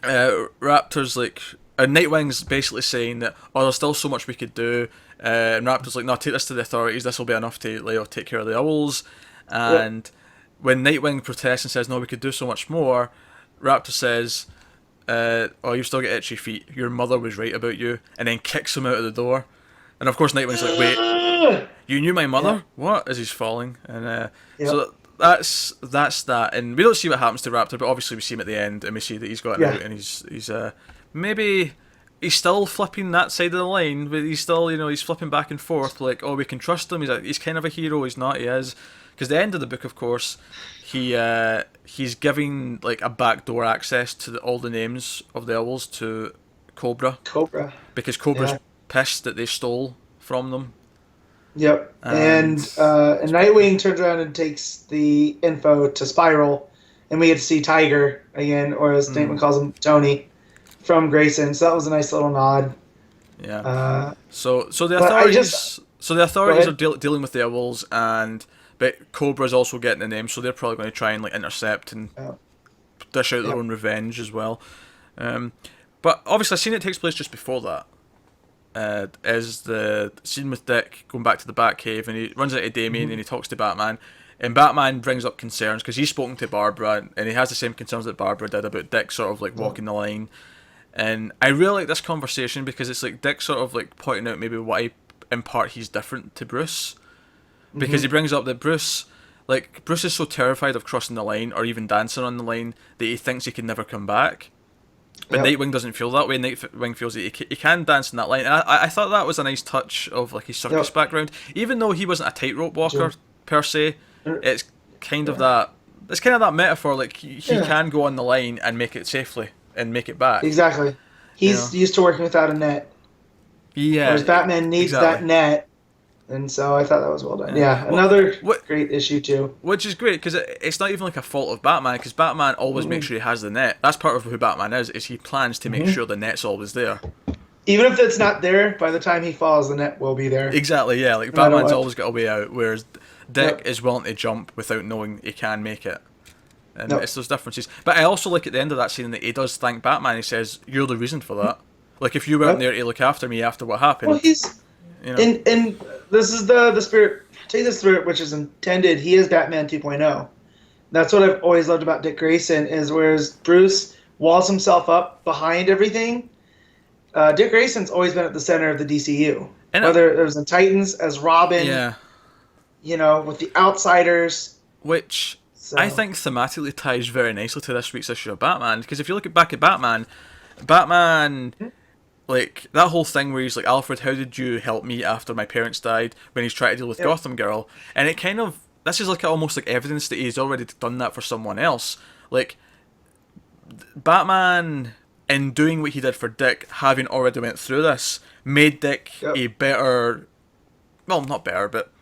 Raptor's like, and Nightwing's basically saying that, there's still so much we could do. And Raptor's like, no, take this to the authorities. This will be enough to take care of the owls. And when Nightwing protests and says, no, we could do so much more, Raptor says, you've still got itchy feet. Your mother was right about you. And then kicks him out of the door. And of course Nightwing's like, wait, you knew my mother? What? As he's falling. And so that's that. And we don't see what happens to Raptor, but obviously we see him at the end, and we see that he's got out, and he's maybe he's still flipping that side of the line, but he's still, he's flipping back and forth, like, we can trust him, he's kind of a hero, he's not, he is. Because the end of the book, of course, he's giving, like, a backdoor access to all the names of the owls to Cobra. Because Cobra's pissed that they stole from them. Yep. And Nightwing turns around and takes the info to Spiral, and we get to see Tiger again, or as Nightwing calls him, Tony, from Grayson. So that was a nice little nod. Yeah. So the authorities are dealing with the owls, but Cobra's also getting the name, so they're probably going to try and like intercept and dish out their own revenge as well. But obviously, a scene that takes place just before that is the scene with Dick going back to the Batcave, and he runs into Damian and he talks to Batman. And Batman brings up concerns because he's spoken to Barbara, and he has the same concerns that Barbara did about Dick sort of like walking the line. And I really like this conversation because it's like Dick sort of like pointing out maybe why in part he's different to Bruce, because he brings up that Bruce is so terrified of crossing the line or even dancing on the line that he thinks he can never come back. But Nightwing doesn't feel that way. Nightwing feels that he can dance in that line, and I thought that was a nice touch of like his circus background. Even though he wasn't a tightrope walker per se, it's kind of that. It's kind of that metaphor. Like he can go on the line and make it safely and make it back. Exactly. He's used to working without a net. Yeah. Whereas Batman needs that net, and so I thought that was well done. Yeah. Another great issue too. Which is great because it's not even like a fault of Batman, because Batman always makes sure he has the net. That's part of who Batman is he plans to make sure the net's always there. Even if it's not there, by the time he falls, the net will be there. Exactly. Yeah. Like Batman's always got a way out, whereas Dick is willing to jump without knowing he can make it. And it's those differences. But I also like at the end of that scene that he does thank Batman. He says, "You're the reason for that. Like if you weren't there to look after me after what happened." Well, he's and this is the spirit. Take the spirit which is intended. He is Batman 2.0. That's what I've always loved about Dick Grayson. Is whereas Bruce walls himself up behind everything, Dick Grayson's always been at the center of the DCU. And whether it was in Titans as Robin, with the Outsiders, which. So. I think thematically ties very nicely to this week's issue of Batman, because if you look back at Batman, like, that whole thing where he's like, Alfred, how did you help me after my parents died, when he's trying to deal with Gotham Girl, and it kind of, this is like almost like evidence that he's already done that for someone else. Like, Batman, in doing what he did for Dick, having already went through this, made Dick a better, well, not better, but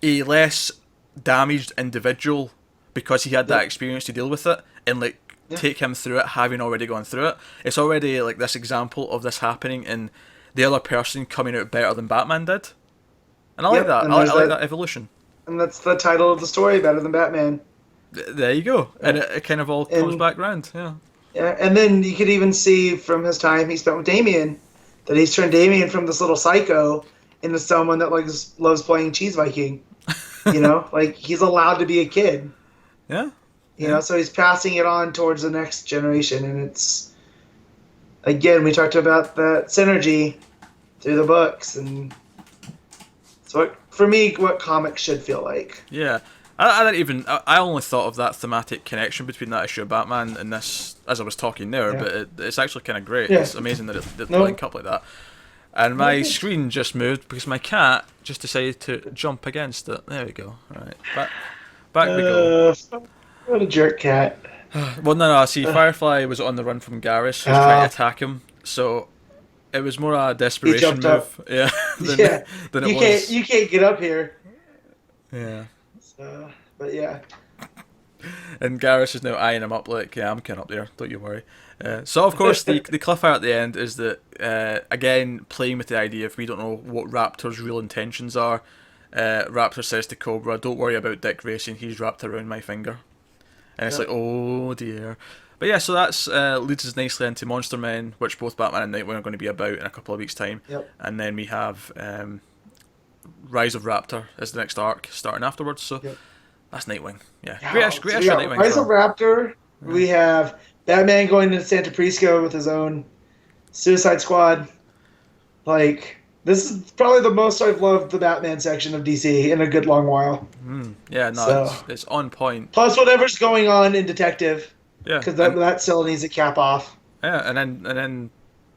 a less damaged individual, because he had that experience to deal with it and like take him through it, having already gone through it. It's already like this example of this happening and the other person coming out better than Batman did. And I like that. I like that evolution. And that's the title of the story, Better Than Batman. There you go. And it kind of all comes back round. Yeah. Yeah, and then you could even see from his time he spent with Damian that he's turned Damian from this little psycho into someone that loves playing Cheese Viking. Like he's allowed to be a kid. Yeah. You know, so he's passing it on towards the next generation, and it's, again, we talked about that synergy through the books, and it's what comics should feel like. Yeah. I don't even. I only thought of that thematic connection between that issue of Batman and this as I was talking there, but it's actually kind of great. Yeah. It's amazing that it link up like that. And my screen just moved because my cat just decided to jump against it. There we go. All right, back we go. What a jerk cat. Well, no. See, Firefly was on the run from Garrus, who was trying to attack him. So it was more a desperation move. Up. Yeah. Than it was. You can't get up here. Yeah. But yeah. And Garrus is now eyeing him up like, yeah, I'm getting up there, don't you worry. So, of course, the cliffhanger at the end is that, again, playing with the idea if we don't know what Raptor's real intentions are, Raptor says to Cobra, don't worry about Dick racing, he's wrapped around my finger. And it's like, oh dear. But yeah, so that's leads us nicely into Monster Men, which both Batman and Nightwing are going to be about in a couple of weeks' time. Yep. And then we have Rise of Raptor as the next arc starting afterwards, so that's Nightwing. Yeah, great issue Nightwing. Rise of Raptor, we have Batman going to Santa Prisco with his own Suicide Squad. Like, this is probably the most I've loved the Batman section of DC in a good long while. Yeah, no, it's on point. Plus whatever's going on in Detective. Yeah, because that still needs a cap off. Yeah, and then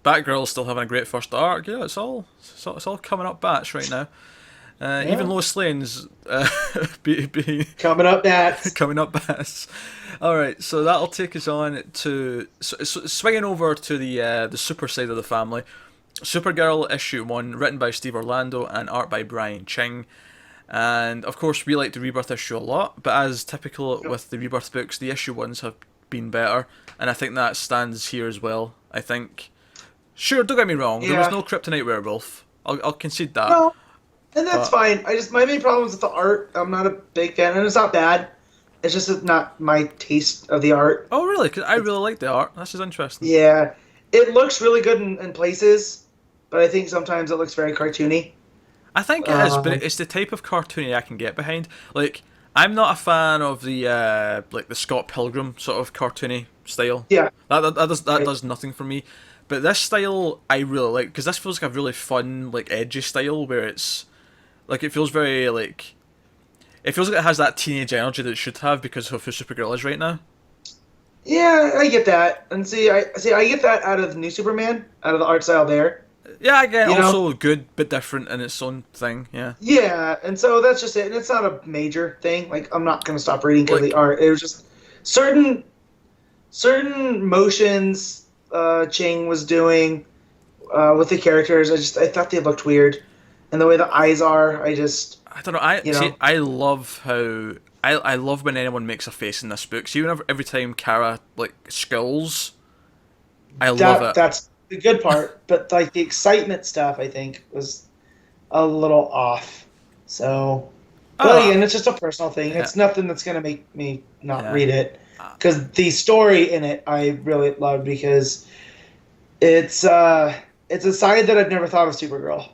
Batgirl's still having a great first arc. Yeah, it's all coming up batch right now. Even Lois Lane's coming up bats. Coming up bats. All right, so that'll take us on to swinging over to the super side of the family. Supergirl issue 1, written by Steve Orlando and art by Bryan Ching. And of course, we like the Rebirth issue a lot, but as typical with the Rebirth books, the issue ones have been better, and I think that stands here as well. I think, sure, don't get me wrong, there was no Kryptonite werewolf. I'll concede that. No, and that's fine. My main problem is with the art. I'm not a big fan, and it's not bad. It's just not my taste of the art. Oh, really? Because I really like the art. This is interesting. Yeah, it looks really good in places, but I think sometimes it looks very cartoony. I think it is, but it's the type of cartoony I can get behind. Like, I'm not a fan of the the Scott Pilgrim sort of cartoony style. Yeah, that does nothing for me. But this style I really like, because this feels like a really fun, like, edgy style where it's like, it feels very like, it feels like it has that teenage energy that it should have because of who Supergirl is right now. Yeah, I get that, and I get that out of the new Superman, out of the art style there. Yeah, again, also good but different in its own thing. Yeah. Yeah, and so that's just it. And it's not a major thing. Like, I'm not gonna stop reading because of the art. It was just certain motions Ching was doing with the characters. I thought they looked weird, and the way the eyes are. I don't know. I love how I love when anyone makes a face in this book. So even every time Kara like skulls, I love it. That's the good part, but like the excitement stuff, I think was a little off. So, but again, it's just a personal thing. It's nothing that's gonna make me not read it, because the story in it I really love, because it's a side that I've never thought of Supergirl.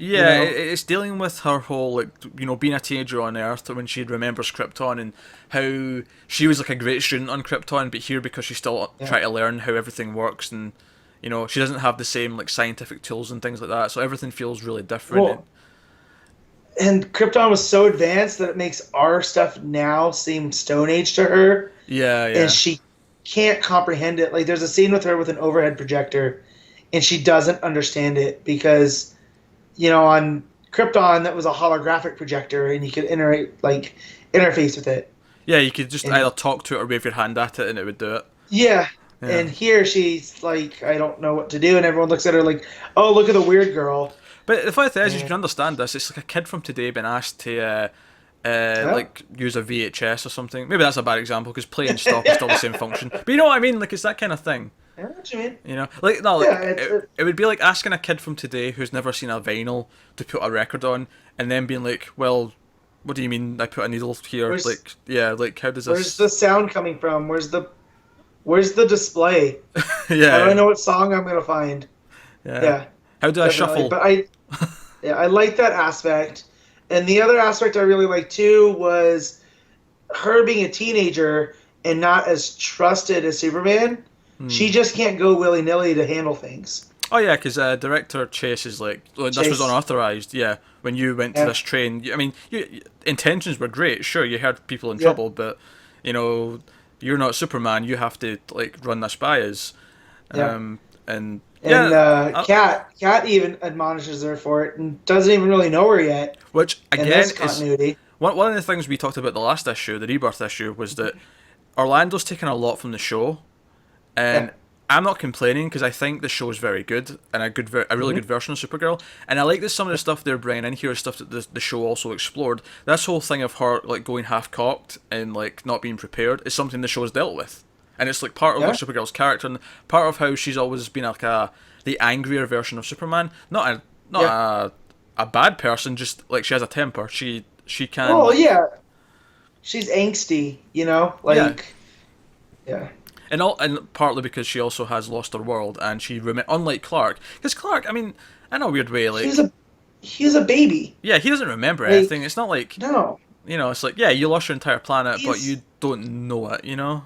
Yeah, it's dealing with her whole, like, being a teenager on Earth when she remembers Krypton, and how she was like a great student on Krypton, but here because she's still trying to learn how everything works, and she doesn't have the same like scientific tools and things like that, so everything feels really different. Well, and Krypton was so advanced that it makes our stuff now seem Stone Age to her. Yeah. And she can't comprehend it. Like, there's a scene with her with an overhead projector, and she doesn't understand it because, on Krypton that was a holographic projector, and you could interface with it. Yeah, you could just either talk to it or wave your hand at it, and it would do it. Yeah. And here she's like, I don't know what to do, and everyone looks at her like, oh, look at the weird girl. But the funny thing is, you can understand this. It's like a kid from today being asked to like use a VHS or something. Maybe that's a bad example because play and stop is still the same function. But you know what I mean? Like, it's that kind of thing. I know what you mean. It would be like asking a kid from today who's never seen a vinyl to put a record on, and then being like, well, what do you mean I put a needle here? How does this... Where's the sound coming from? Where's the display? Yeah. How do I know what song I'm gonna find? Yeah. How do I shuffle? But I like that aspect. And the other aspect I really liked too was her being a teenager and not as trusted as Superman. She just can't go willy-nilly to handle things. Oh yeah, because director Chase is like, "Oh, this was Chase. unauthorized. Yeah, when you went to Yeah. this train, I mean, intentions were great. Sure, you had people in Yeah. trouble, but you know, you're not Superman. You have to like run this by us. Yeah. And And yeah, Cat even admonishes her for it and doesn't even really know her yet which in again this is continuity. one of the things we talked about the last issue, the Rebirth issue, was that Orlando's taken a lot from the show, and Yeah. I'm not complaining because I think the show is very good and a really good version of Supergirl, and I like that some of the stuff they're bringing in here is stuff that the show also explored. This whole thing of her like going half cocked and like not being prepared is something the show's dealt with, and it's like part of Yeah. like Supergirl's character and part of how she's always been like the angrier version of Superman, not a bad person, just like she has a temper. She can Well, like, yeah, she's angsty, yeah. yeah, And partly because she also has lost her world, and unlike Clark, because Clark, I mean, in a weird way, like he's a baby. yeah, he doesn't remember Like, anything. It's not like no, it's like yeah, you lost your entire planet, but he's you don't know it, you know.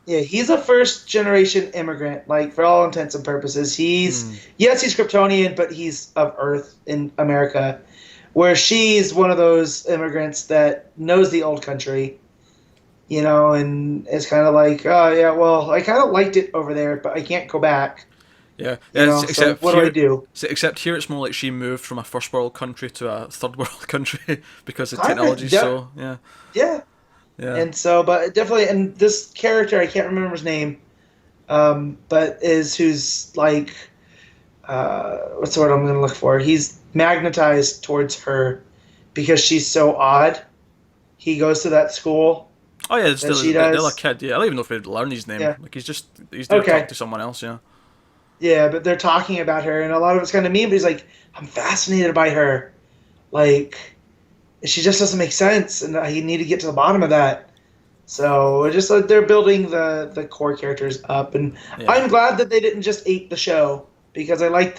yeah, he's a first generation immigrant. Like for all intents and purposes, yes, he's Kryptonian, but he's of Earth in America, where she's one of those immigrants that knows the old country. And it's kind of like, oh yeah, well, I kind of liked it over there, but I can't go back. Yeah, So except what here, do I do? except here, it's more like she moved from a first world country to a third world country because the Kinda, technology's yeah. so yeah. Yeah. Yeah. And so, but definitely, and this character, I can't remember his name, but who's like, what's the word I'm going to look for? He's magnetized towards her because she's so odd. He goes to that school. Oh yeah, it's that still she the does. other kid. Yeah, I don't even know if he'd learn his name. Yeah. Like he's there to Okay. talk to someone else. Yeah. Yeah, but they're talking about her, and a lot of it's kind of mean, but he's like, I'm fascinated by her. Like, she just doesn't make sense, and I need to get to the bottom of that. So it's just like they're building the core characters up, and Yeah. I'm glad that they didn't just ape the show because I like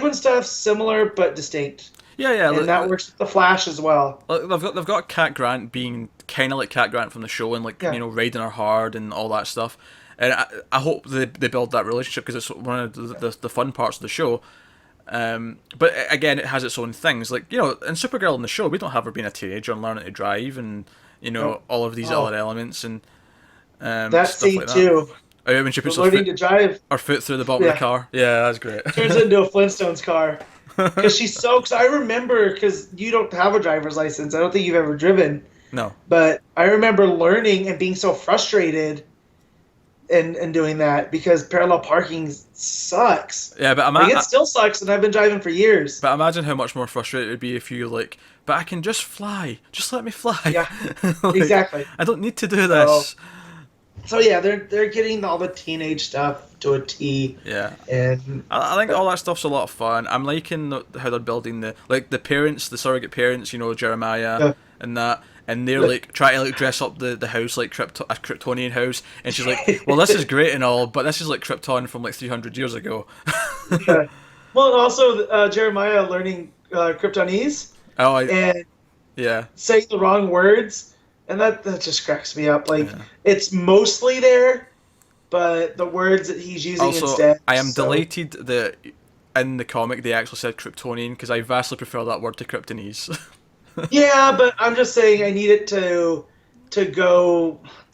when stuff's similar but distinct. Yeah, yeah. And that works with the Flash as well. They've got Cat Grant being kind of like Cat Grant from the show and like Yeah. riding her hard and all that stuff, and I hope they build that relationship because it's one of the fun parts of the show. But again, it has its own things. Like in Supergirl in the show, we don't have her being a teenager and learning to drive and all of these other elements and That stuff scene like that. too, Oh, yeah, when she puts learning to drive, her foot through the bottom of the car. Yeah, that's great. turns into a Flintstones car. Because she's so. Cause I remember, because you don't have a driver's license. I don't think you've ever driven. No. But I remember learning and being so frustrated and doing that because parallel parking sucks. Yeah, but It still sucks, and I've been driving for years. But imagine how much more frustrated it would be if you but I can just fly. Just let me fly. Yeah, Like, exactly. I don't need to do this. So yeah, they're getting all the teenage stuff to a T. Yeah. And I think all that stuff's a lot of fun. I'm liking how they're building the parents, the surrogate parents, Jeremiah and that. And they're trying to dress up the house like a Kryptonian house, and she's like, "Well, this is great and all, but this is like Krypton from like 300 years ago." yeah. Well, and also Jeremiah learning Kryptonese and saying the wrong words, and that just cracks me up. It's mostly there, but the words that he's using also, instead. I am delighted that in the comic they actually said Kryptonian because I vastly prefer that word to Kryptonese. Yeah, but I'm just saying I need it to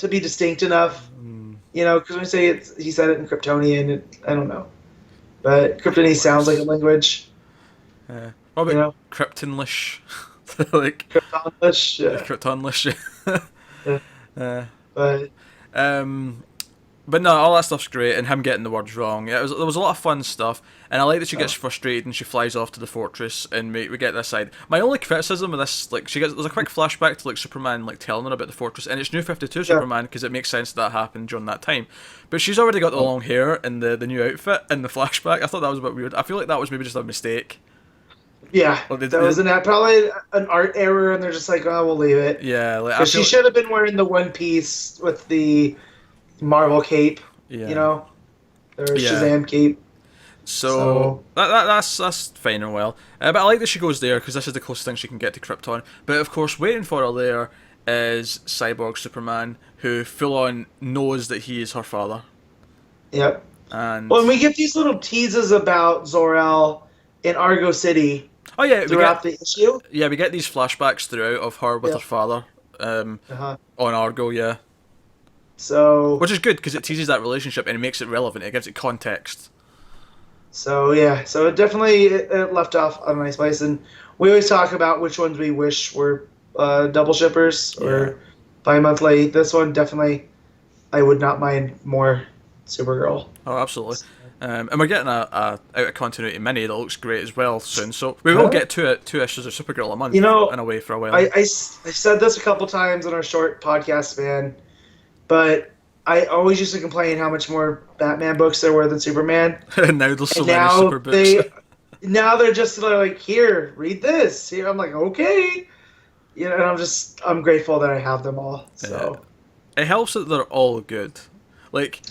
be distinct enough, because when we say he said it in Kryptonian, I don't know, but Kryptonese sounds like a language. What about Kryptonlish? Like Kryptonlish, yeah. Kryptonlish. But But no, all that stuff's great, and him getting the words wrong. There was a lot of fun stuff, and I like that she gets frustrated and she flies off to the fortress, and we get this side. My only criticism of this, there's a quick flashback to Superman telling her about the fortress, and it's New 52 Superman because it makes sense that happened during that time. But she's already got the long hair and the new outfit in the flashback. I thought that was a bit weird. I feel like that was maybe just a mistake. Yeah, that was probably an art error, and they're just like, oh, we'll leave it. Yeah, she should have been wearing the one piece with the Marvel cape, or Shazam cape. So that's fine and well. But I like that she goes there because this is the closest thing she can get to Krypton. But of course, waiting for her there is Cyborg Superman, who full on knows that he is her father. Yep. And Well, and we get these little teases about Zor-El in Argo City oh yeah, throughout the issue. Yeah, we get these flashbacks throughout of her with Yeah. her father Uh-huh. on Argo, yeah. So, Which is good because it teases that relationship and it makes it relevant. It gives it context. so it definitely it left off on a nice place. And we always talk about which ones we wish were double shippers or bi-monthly. This one definitely, I would not mind more Supergirl. Oh, absolutely. And we're getting a out of continuity mini that looks great as well soon. So we will get two issues of Supergirl a month in a way for a while. I said this a couple times in our short podcast span, but I always used to complain how much more Batman books there were than Superman. And now there's so many now super books. Now they're just like, here, read this. Here, I'm like, okay. You know, and I'm grateful that I have them all. So it helps that they're all good. Like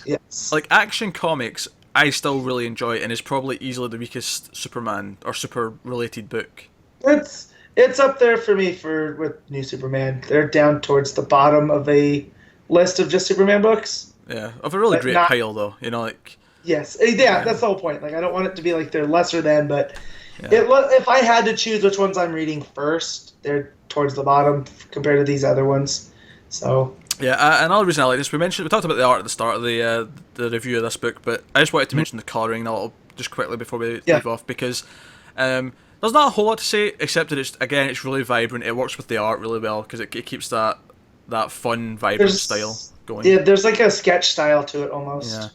Action Comics, I still really enjoy, and is probably easily the weakest Superman or super related book. It's up there for me with New Superman. They're down towards the bottom of a list of just Superman books. Yeah, of a really great pile though. You know, like yes, that's the whole point. Like I don't want it to be like they're lesser than, but if I had to choose which ones I'm reading first, they're towards the bottom compared to these other ones. So. Yeah, another reason I like this, we talked about the art at the start of the review of this book, but I just wanted to mention the colouring a little, just quickly before we leave off, because there's not a whole lot to say, except that it's really vibrant. It works with the art really well, because it keeps that fun, vibrant style going. Yeah, there's like a sketch style to it almost. Yeah.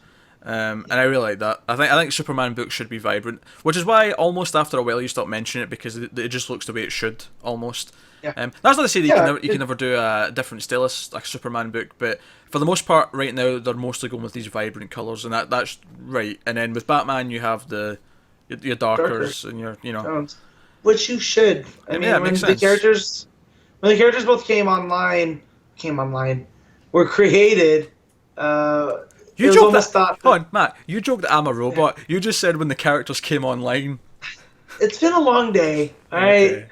And I really like that. I think Superman books should be vibrant, which is why almost after a while you stop mentioning it, because it just looks the way it should, almost. Yeah. That's not to say that you can never do a different stylist, like a Superman book, but for the most part, right now, they're mostly going with these vibrant colours, and that's right. And then with Batman, you have your darkers and your, which you should. I mean, when the characters both came online, were created. You joked that. Hold on, Matt. You joked that I'm a robot. Yeah. You just said when the characters came online. It's been a long day, all right.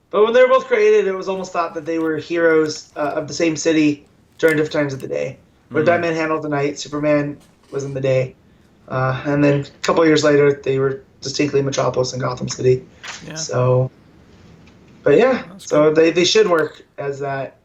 But when they were both created, it was almost thought that they were heroes of the same city during different times of the day. Where Batman handled the night, Superman was in the day. And then a couple of years later, they were distinctly Metropolis and Gotham City. Yeah. So, but yeah, so they should work as that,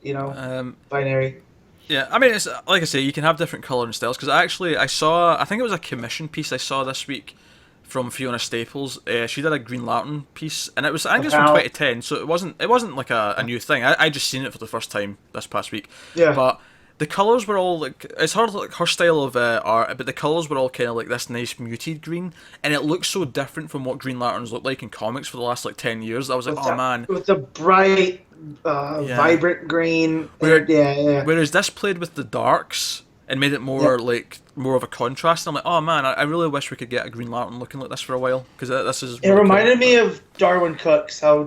binary. Yeah, I mean, it's like I say, you can have different colour and styles, because I think it was a commission piece I saw this week from Fiona Staples. She did a Green Lantern piece, and I think it's from 2010, so it wasn't like a new thing. I just seen it for the first time this past week. Yeah. But the colours were all like, it's her style of art, but the colours were all kind of like this nice muted green, and it looks so different from what Green Lanterns look like in comics for the last 10 years. I was like, man, with the bright, vibrant green. Whereas this played with the darks and made it more more of a contrast. And I'm like, oh man, I really wish we could get a Green Lantern looking like this for a while, because this is. It reminded me of Darwin Cooks, how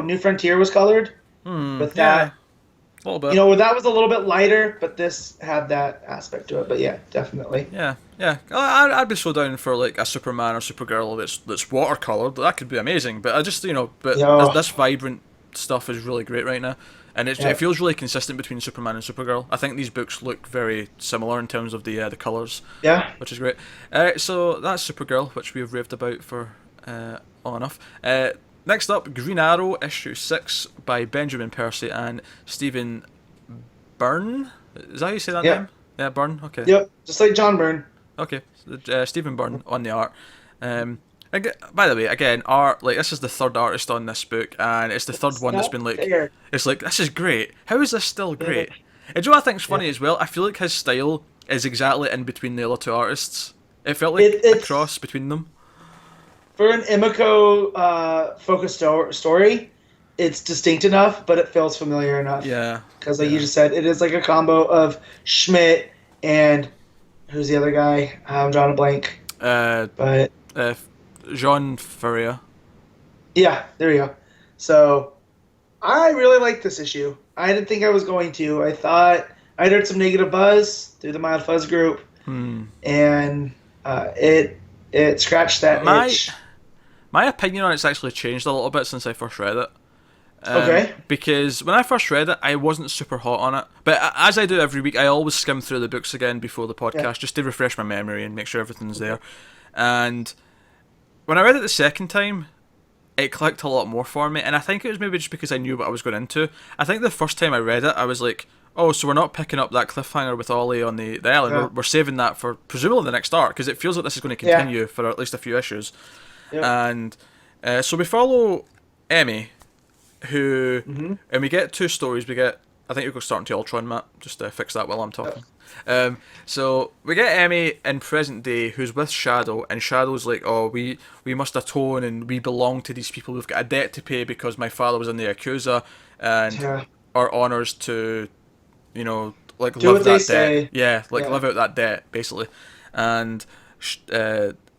New Frontier was colored. With that, a little bit. That was a little bit lighter, but this had that aspect to it. But yeah, definitely. Yeah. I'd be so down for like a Superman or Supergirl that's watercolored. That could be amazing. But I just this vibrant stuff is really great right now. And it feels really consistent between Superman and Supergirl. I think these books look very similar in terms of the colours. Yeah. Which is great. So that's Supergirl, which we've raved about for long enough. Next up, Green Arrow, issue 6 by Benjamin Percy and Stephen Byrne. Is that how you say that name? Yeah, Byrne. Okay. Yep, just like John Byrne. Okay, Stephen Byrne on the art. By the way, again, art, like, this is the third artist on this book, and it's the third one that's been like, it's like, this is great. How is this still great? And do you know what I think's funny as well? I feel like his style is exactly in between the other two artists. It felt like a cross between them. For an Emiko focused story, it's distinct enough, but it feels familiar enough. Yeah. Because like you just said, it is like a combo of Schmidt and who's the other guy? I'm drawing a blank. Jean Ferrier. Yeah, there you go. So, I really like this issue. I didn't think I was going to. I thought I'd heard some negative buzz through the Mild Fuzz group, and it scratched that itch. My opinion on it's actually changed a little bit since I first read it. Okay. Because when I first read it, I wasn't super hot on it. But as I do every week, I always skim through the books again before the podcast Yeah. just to refresh my memory and make sure everything's there. And when I read it the second time, it clicked a lot more for me. And I think it was maybe just because I knew what I was going into. I think the first time I read it, I was like, oh, so we're not picking up that cliffhanger with Ollie on the island. Yeah. We're saving that for presumably the next arc, because it feels like this is going to continue for at least a few issues. Yep. And so we follow Emmy, who, and we get two stories. We get, I think you're going to start into Ultron, Matt. Just fix that while I'm talking. So we get Emmy in present day, who's with Shadow, and Shadow's like, oh, we must atone and we belong to these people. We've got a debt to pay because my father was in the Yakuza, and our honours to, you know, like do live what they that say. debt. Yeah, like live out that debt, basically. And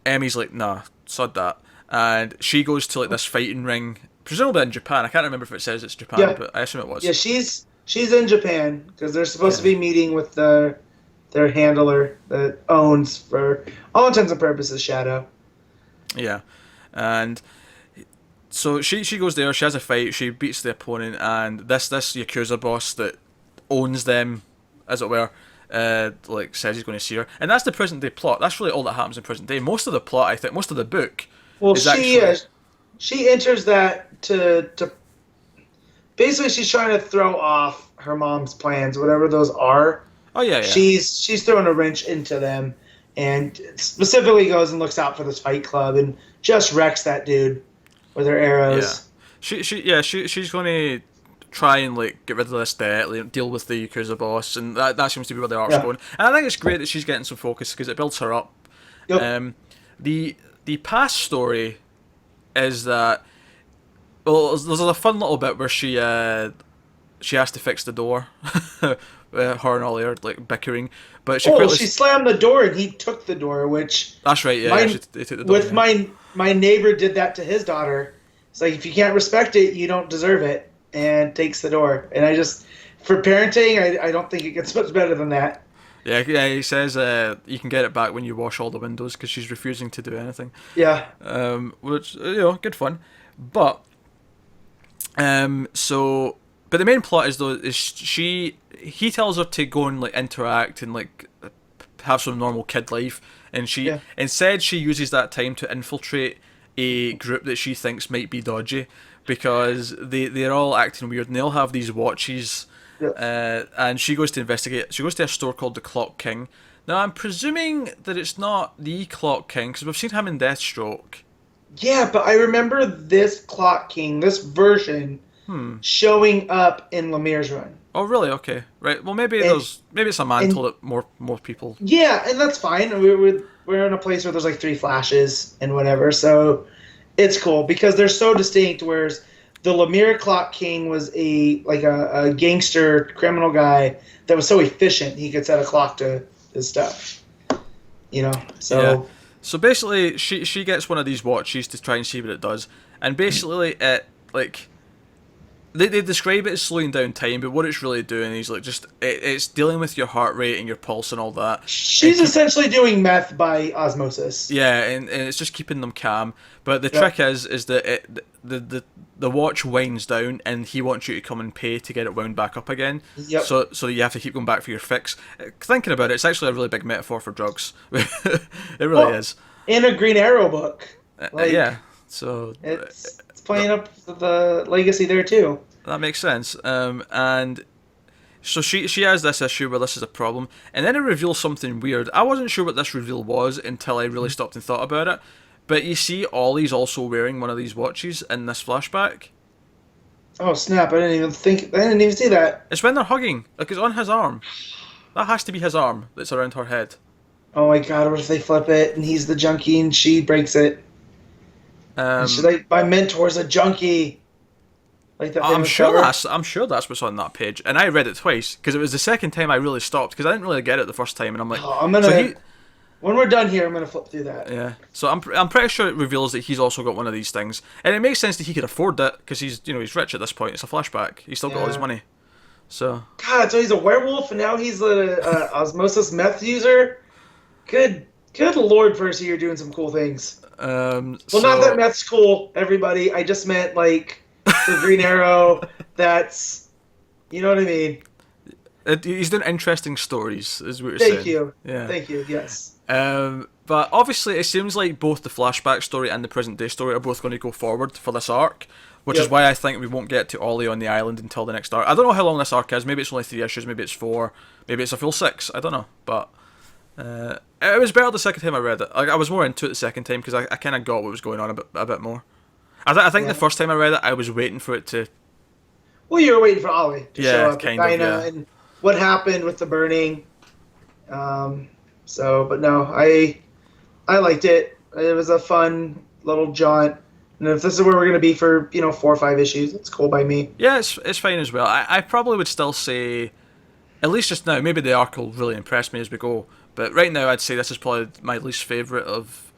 Emmy's like, nah, sod that. And she goes to like this fighting ring, presumably in Japan. I can't remember if it says it's Japan, but I assume it was. Yeah, she's in Japan because they're supposed to be meeting with their handler that owns, for all intents and purposes, Shadow. Yeah, and so she goes there. She has a fight. She beats the opponent, and this Yakuza boss that owns them, as it were, like says he's going to see her, and that's the present day plot. That's really all that happens in present day. Most of the plot, I think, most of the book. Well, she enters that to basically she's trying to throw off her mom's plans, whatever those are. Oh yeah. She's throwing a wrench into them, and specifically goes and looks out for this fight club and just wrecks that dude with her arrows. Yeah. She's going to try and like get rid of this debt, like, deal with the Yakuza boss, and that seems to be where the arc's going. And I think it's great that she's getting some focus because it builds her up. Yep. The past story is that, well, there's a fun little bit where she has to fix the door. Her and Ollie are like bickering, but she slammed the door and he took the door, which that's right. Yeah, they took the door. With my neighbor did that to his daughter. It's like, if you can't respect it, you don't deserve it, and takes the door. And I just, for parenting, I don't think it gets much better than that. Yeah, he says you can get it back when you wash all the windows because she's refusing to do anything. Yeah. Which, good fun. But, but the main plot is he tells her to go and like interact and like have some normal kid life, and she instead she uses that time to infiltrate a group that she thinks might be dodgy because they're all acting weird and they all have these watches. And she goes to investigate. She goes to a store called the Clock King. Now, I'm presuming that it's not the Clock King, because we've seen him in Deathstroke. Yeah, but I remember this Clock King, this version, showing up in Lemire's run. Oh, really? Okay. Right. Well, maybe it's a mantle that more people... Yeah, and that's fine. We're in a place where there's like 3 flashes and whatever, so it's cool, because they're so distinct, whereas... The Lemire Clock King was a gangster criminal guy that was so efficient he could set a clock to his stuff. You know, so. Yeah. So basically, she gets one of these watches to try and see what it does, and basically it like. They describe it as slowing down time, but what it's really doing is like just it's dealing with your heart rate and your pulse and all that. She's essentially doing meth by osmosis. Yeah, and it's just keeping them calm. But the trick is that the watch winds down, and he wants you to come and pay to get it wound back up again. Yep. So you have to keep going back for your fix. Thinking about it, it's actually a really big metaphor for drugs. It really is. In a Green Arrow book. Yeah. So it's playing up the legacy there too. That makes sense. And so she has this issue where this is a problem, and then it reveals something weird. I wasn't sure what this reveal was until I really stopped and thought about it. But you see, Ollie's also wearing one of these watches in this flashback. Oh snap! I didn't even see that. It's when they're hugging. Like, it's on his arm. That has to be his arm that's around her head. Oh my god! What if they flip it and he's the junkie and she breaks it? She's like, my mentor's a junkie. Like that. I'm sure that's what's on that page, and I read it twice because it was the second time I really stopped because I didn't really get it the first time, and I'm like, when we're done here, I'm gonna flip through that. Yeah. So I'm pretty sure it reveals that he's also got one of these things, and it makes sense that he could afford it because he's rich at this point. It's a flashback. He's still got all his money. So. God, so he's a werewolf, and now he's an osmosis meth user. Good Lord, Percy, you're doing some cool things. Not that meth's cool, everybody. I just meant like for Green Arrow that's, you know what I mean? He's doing interesting stories, is what you're Thank saying. you. Yeah. Thank you. Yes. But obviously, it seems like both the flashback story and the present day story are both going to go forward for this arc, which is Yep. why I think we won't get to Ollie on the island until the next arc. I don't know how long this arc is. Maybe it's only 3 issues. Maybe it's 4. Maybe it's a full 6. I don't know. But it was better the second time I read it. Like, I was more into it the second time because I kind of got what was going on a bit more. I think Yeah. the first time I read it, I was waiting for it to. Well, you were waiting for Ollie to Yeah, show up, kind of, Dinah, yeah. and what happened with the burning. But no, I liked it. It was a fun little jaunt. And if this is where we're going to be for, 4 or 5 issues, it's cool by me. Yeah, it's fine as well. I probably would still say, at least just now, maybe the arc will really impress me as we go. But right now, I'd say this is probably my least favourite of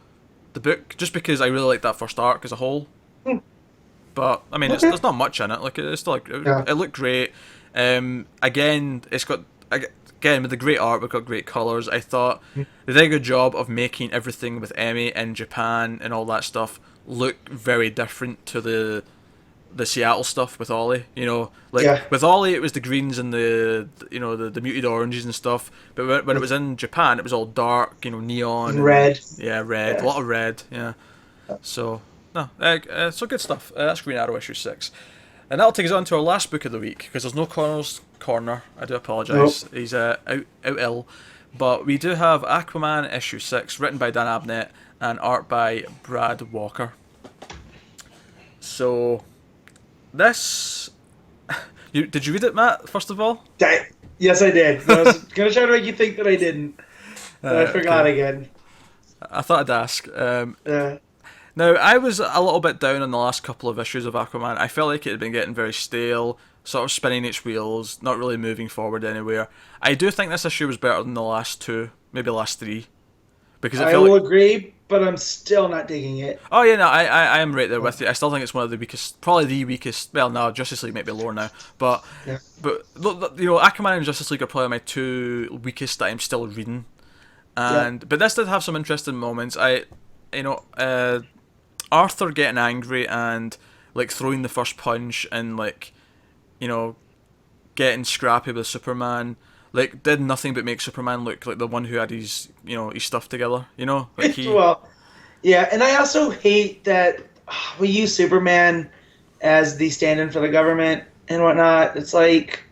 the book, just because I really like that first arc as a whole. But I mean, Okay. there's not much in it. Like it's still, Yeah. it looked great. Again, it's got again with the great art, we've got great colours. I thought they did a good job of making everything with Emmy in Japan and all that stuff look very different to the Seattle stuff with Ollie. Like Yeah. with Ollie, it was the greens and the muted oranges and stuff. But when it was in Japan, it was all dark, neon And red. Yeah, red, Yeah. a lot of red. Yeah, so no, so good stuff. That's Green Arrow issue 6, and that'll take us on to our last book of the week because there's no Connor's corner. I do apologise. Nope. He's out ill, but we do have Aquaman issue 6, written by Dan Abnett and art by Brad Walker. So this, did you read it, Matt? First of all, Yes, I did. I was going to try to make you think that I didn't, but I forgot again. I thought I'd ask. Yeah. Now, I was a little bit down on the last couple of issues of Aquaman. I felt like it had been getting very stale, sort of spinning its wheels, not really moving forward anywhere. I do think this issue was better than the last 2, maybe the last 3. Because it I felt will like... agree, but I'm still not digging it. Oh yeah, no, I am right there with you. I still think it's one of the weakest, probably the weakest. Well, no, Justice League might be lower now, but Yeah. Aquaman and Justice League are probably my 2 weakest that I'm still reading. But this did have some interesting moments. Arthur getting angry and like throwing the first punch and like, getting scrappy with Superman. Like, did nothing but make Superman look like the one who had his stuff together. Like he. Well, yeah, and I also hate that we use Superman as the stand-in for the government and whatnot. It's like,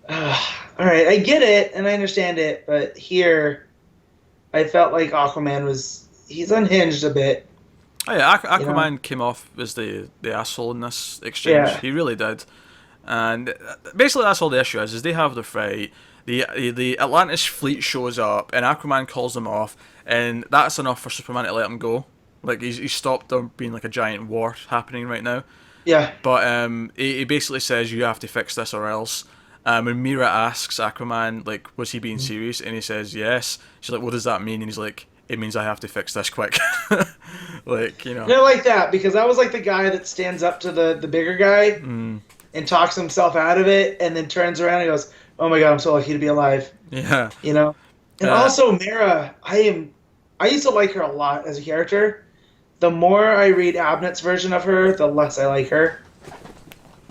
all right, I get it and I understand it, but here, I felt like Aquaman he's unhinged a bit. Oh yeah, Aquaman came off as the asshole in this exchange. Yeah. He really did. And basically that's all the issue is they have the fight. The Atlantis fleet shows up and Aquaman calls them off, and that's enough for Superman to let him go. Like he's stopped there being like a giant war happening right now. Yeah. But he basically says you have to fix this or else. When Mira asks Aquaman like was he being serious, and he says yes. She's like, what does that mean? And he's like, it means I have to fix this quick. Like, And I like that because I was like the guy that stands up to the bigger guy and talks himself out of it and then turns around and goes, oh my god, I'm so lucky to be alive. Yeah. And also Mira, I used to like her a lot as a character. The more I read Abnett's version of her, the less I like her.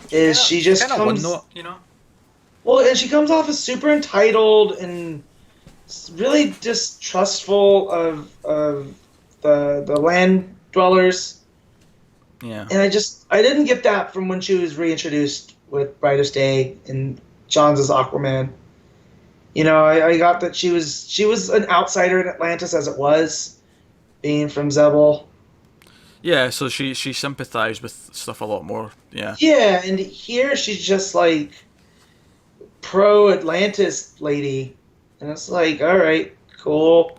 She just comes... Well, and she comes off as super entitled and really distrustful of the land dwellers. Yeah. And I didn't get that from when she was reintroduced with Brightest Day and Johns' Aquaman. I got that she was an outsider in Atlantis as it was, being from Zebel. Yeah, so she sympathized with stuff a lot more. Yeah. Yeah, and here she's just like pro-Atlantis lady. And it's like, all right, cool.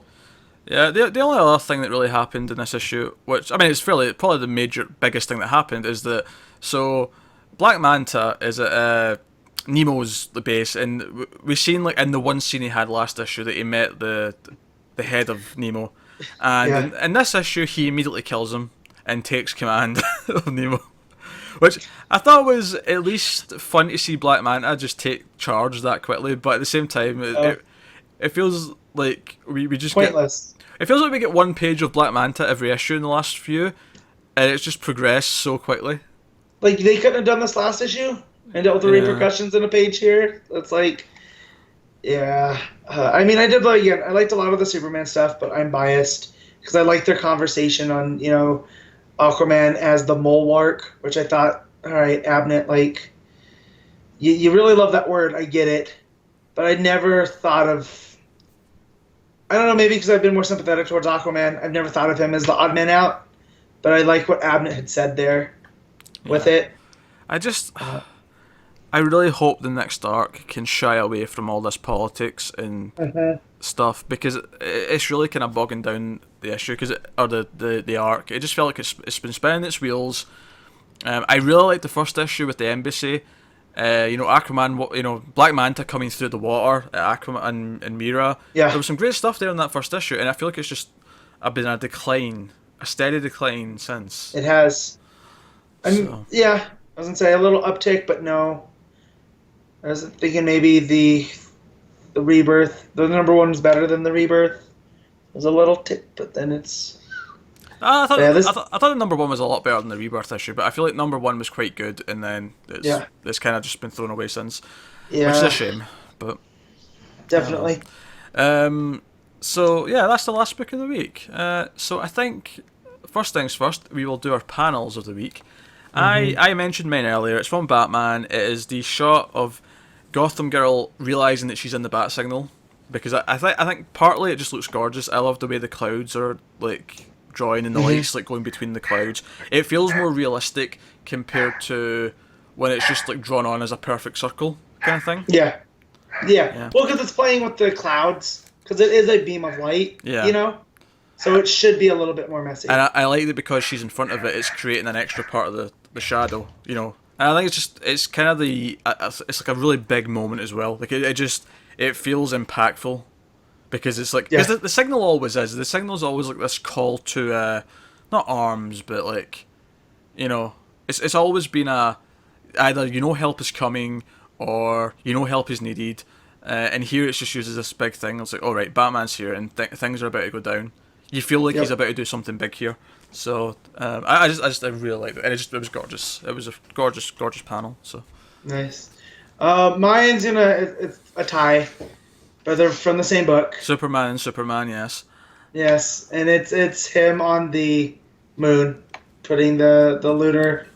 Yeah, the only other thing that really happened in this issue, which, I mean, it's probably the biggest thing that happened, is that, so, Black Manta is at Nemo's base, and we've seen, like, in the one scene he had last issue that he met the head of Nemo, and in this issue he immediately kills him and takes command of Nemo, which I thought was at least fun to see Black Manta just take charge that quickly, but at the same time, it feels like we just pointless. It feels like we get one page of Black Manta every issue in the last few, and it's just progressed so quickly. like they couldn't have done this last issue and dealt with the repercussions in a page here. It's like, yeah. I mean, I liked a lot of the Superman stuff, but I'm biased because I liked their conversation on, Aquaman as the Molewark, which I thought, all right, Abnett, like, you really love that word. I get it. But I never thought of, I don't know, maybe because I've been more sympathetic towards Aquaman, I've never thought of him as the odd man out. But I like what Abnett had said there with it. I really hope the next arc can shy away from all this politics and stuff, because it's really kind of bogging down the issue, or the arc. It just felt like it's been spinning its wheels. I really liked the first issue with the embassy. Aquaman, Black Manta coming through the water at Aquaman and Mira. Yeah. There was some great stuff there in that first issue, and I feel like it's just been a decline, a steady decline since. It has. Yeah, I was going to say a little uptick, but no. I was thinking maybe the Rebirth, the number one was better than the Rebirth. It was a little tick, but then it's... I thought the number one was a lot better than the Rebirth issue, but I feel like number one was quite good, and then it's kind of just been thrown away since, which is a shame. But definitely. So yeah, that's the last book of the week. So I think first things first, we will do our panels of the week. I mentioned mine earlier. It's from Batman. It is the shot of Gotham Girl realizing that she's in the bat signal, because I think partly it just looks gorgeous. I love the way the clouds are like drawing and the lights like going between the clouds. It feels more realistic compared to when it's just like drawn on as a perfect circle kind of thing. Yeah. Well, because it's playing with the clouds, because it is a beam of light. Yeah. So it should be a little bit more messy. And I like that because she's in front of it, it's creating an extra part of the shadow. And I think it's kind of it's like a really big moment as well. Like it feels impactful. Because it's like, because the signal always is. The signal's always like this call to, not arms, but like, it's always been either help is coming or help is needed. And here it's just used as this big thing. It's like, all right, Batman's here and things are about to go down. You feel like he's about to do something big here. So I really liked it. And it was gorgeous. It was a gorgeous panel. So nice. Mine's it's a tie. But they're from the same book. Superman, yes. Yes, and it's him on the moon, putting the lunar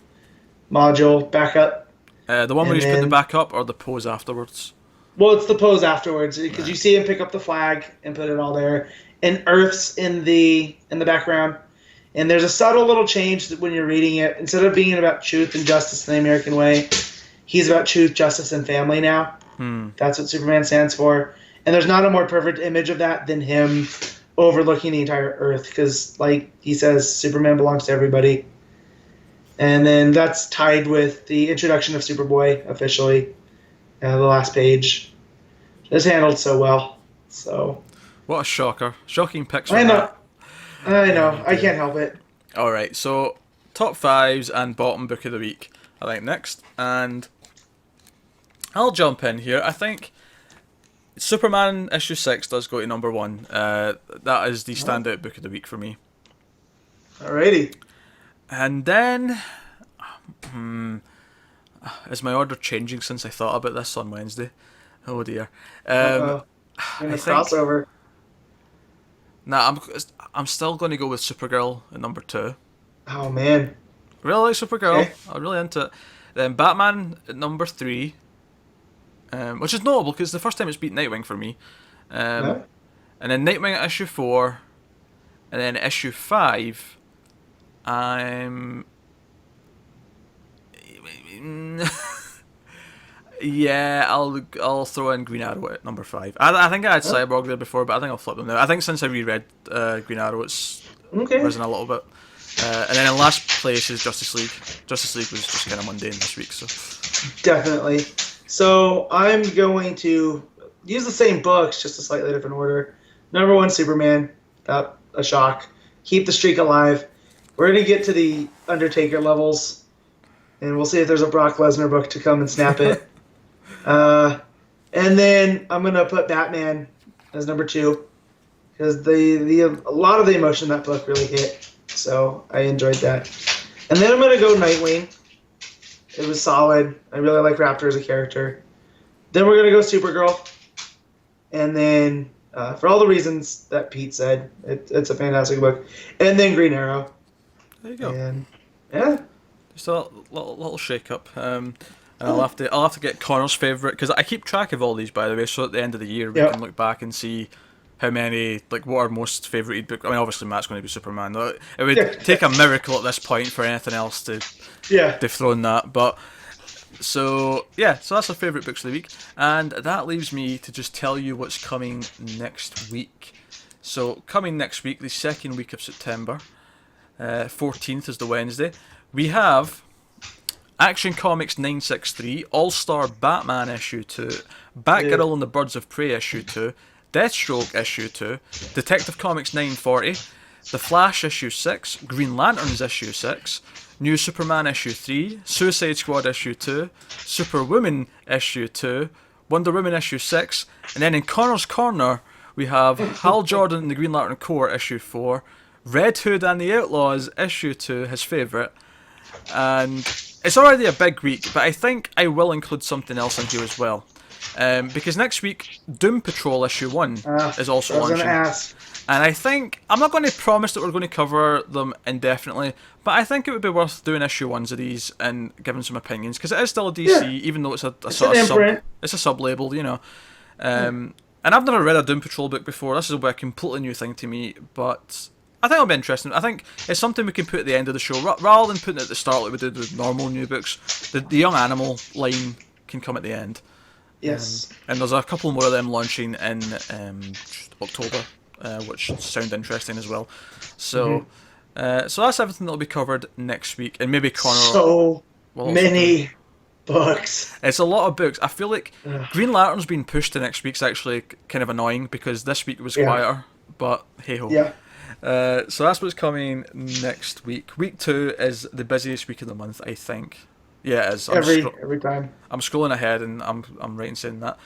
module back up. The one where he's putting it back up, or the pose afterwards? Well, it's the pose afterwards, because you see him pick up the flag and put it all there, and Earth's in the background. And there's a subtle little change when you're reading it. Instead of being about truth and justice in the American way, he's about truth, justice, and family now. That's what Superman stands for. And there's not a more perfect image of that than him overlooking the entire Earth, because, like he says, Superman belongs to everybody. And then that's tied with the introduction of Superboy officially, the last page. It's handled so well. So. What a shocker! Shocking picks. I know. I can't help it. All right, so top fives and bottom book of the week. I think next, and I'll jump in here. I think Superman issue 6 does go to number 1. That is the standout book of the week for me. Alrighty. And then, is my order changing since I thought about this on Wednesday? Oh dear. In a crossover. Nah, I'm still going to go with Supergirl at number 2. Oh man. Really like Supergirl. Okay. I'm really into it. Then Batman at number 3. Which is notable because the first time it's beat Nightwing for me. And then Nightwing at issue 4. And then issue 5, I'm... yeah, I'll throw in Green Arrow at number 5. I think I had Cyborg there before, but I think I'll flip them now. I think since I reread Green Arrow, it's risen a little bit. And then in last place is Justice League. Justice League was just kind of mundane this week, so... Definitely. So I'm going to use the same books, just a slightly different order. Number 1, Superman. Without a shock. Keep the streak alive. We're going to get to the Undertaker levels, and we'll see if there's a Brock Lesnar book to come and snap it. And then I'm going to put Batman as number 2, because a lot of the emotion in that book really hit. So I enjoyed that. And then I'm going to go Nightwing. It was solid. I really like Raptor as a character. Then we're gonna go Supergirl, and then for all the reasons that Pete said, it's a fantastic book. And then Green Arrow. There you go. And yeah, just a little shake up. And I'll have to get Connor's favourite, because I keep track of all these, by the way. So at the end of the year, we can look back and see how many, like, what our most favourite book. I mean, obviously Matt's going to be Superman. It would take a miracle at this point for anything else to dethrone that. But so that's our favourite books of the week, and that leaves me to just tell you what's coming next week. So coming next week, the second week of September, 14th is the Wednesday, we have Action Comics 963, All-Star Batman issue 2, Batgirl and the Birds of Prey issue 2, Deathstroke issue 2, Detective Comics 940, The Flash issue 6, Green Lanterns issue 6, New Superman issue 3, Suicide Squad issue 2, Superwoman issue 2, Wonder Woman issue 6, and then in Connor's Corner we have Hal Jordan and the Green Lantern Corps issue 4, Red Hood and the Outlaws issue 2, his favourite, and it's already a big week, but I think I will include something else in here as well. Because next week, Doom Patrol issue 1 is also launching. And I think, I'm not going to promise that we're going to cover them indefinitely, but I think it would be worth doing issue 1s of these and giving some opinions, because it is still a DC, even though it's a sort of it's a sub-label, you know. And I've never read a Doom Patrol book before. This is a completely new thing to me, but I think it'll be interesting. I think it's something we can put at the end of the show, rather than putting it at the start like we did with normal new books. The Young Animal line can come at the end. Yes. And there's a couple more of them launching in October, which sound interesting as well. So, so that's everything that'll be covered next week, and maybe Connor. So many books. It's a lot of books. I feel like Green Lantern's being pushed to next week's actually kind of annoying, because this week was quieter. But hey ho. Yeah. So that's what's coming next week. Week 2 is the busiest week of the month, I think. Yeah, it is. Every time. I'm scrolling ahead, and I'm right in saying that.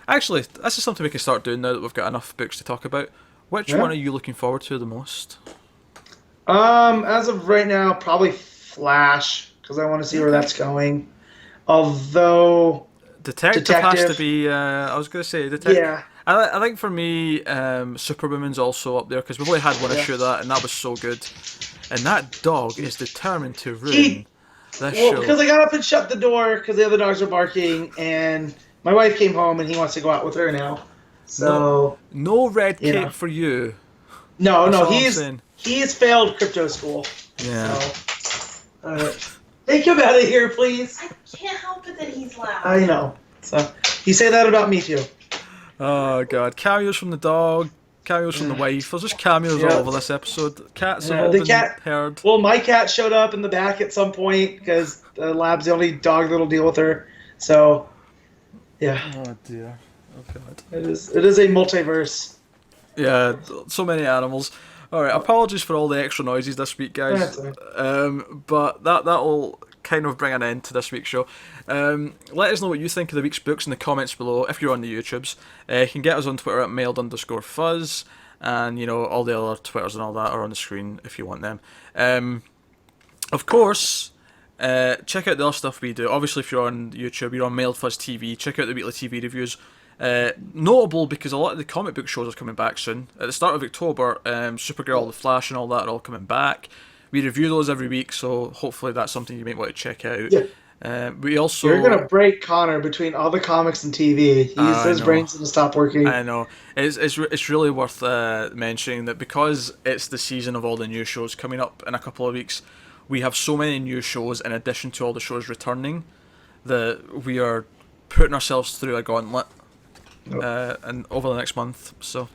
Actually, this is something we can start doing now that we've got enough books to talk about. Which one are you looking forward to the most? As of right now, probably Flash, because I want to see where that's going. Although Detective has to be. I was going to say Detective. Yeah. I think for me, Superwoman's also up there, because we've only had one issue of that, and that was so good. And that dog is determined to ruin this show. Because I got up and shut the door because the other dogs were barking, and my wife came home, and he wants to go out with her now. So no red cape for you. No, he's failed crypto school. Yeah. So, take him out of here, please. I can't help it that he's loud. I know. So you say that about me too. Oh god, cameos from the dog, cameos from the wife. There's just cameos all over this episode. Cats have all been heard. Well, my cat showed up in the back at some point because the lab's the only dog that'll deal with her. So, yeah. Oh dear. Oh god. It is a multiverse. Yeah, so many animals. All right, apologies for all the extra noises this week, guys. But that'll kind of bring an end to this week's show. Let us know what you think of the week's books in the comments below if you're on the YouTubes. You can get us on Twitter at mailed_fuzz, and all the other Twitters and all that are on the screen if you want them. Of course, check out the other stuff we do. Obviously, if you're on YouTube, you're on Mailed Fuzz TV. Check out the weekly TV reviews. Notable because a lot of the comic book shows are coming back soon. At the start of October, Supergirl, The Flash, and all that are all coming back. We review those every week, so hopefully that's something you might want to check out. Yeah. We also... You're going to break Connor between all the comics and TV. His brain's going to stop working. I know. It's really worth mentioning that because it's the season of all the new shows coming up in a couple of weeks, we have so many new shows in addition to all the shows returning that we are putting ourselves through a gauntlet and over the next month. So...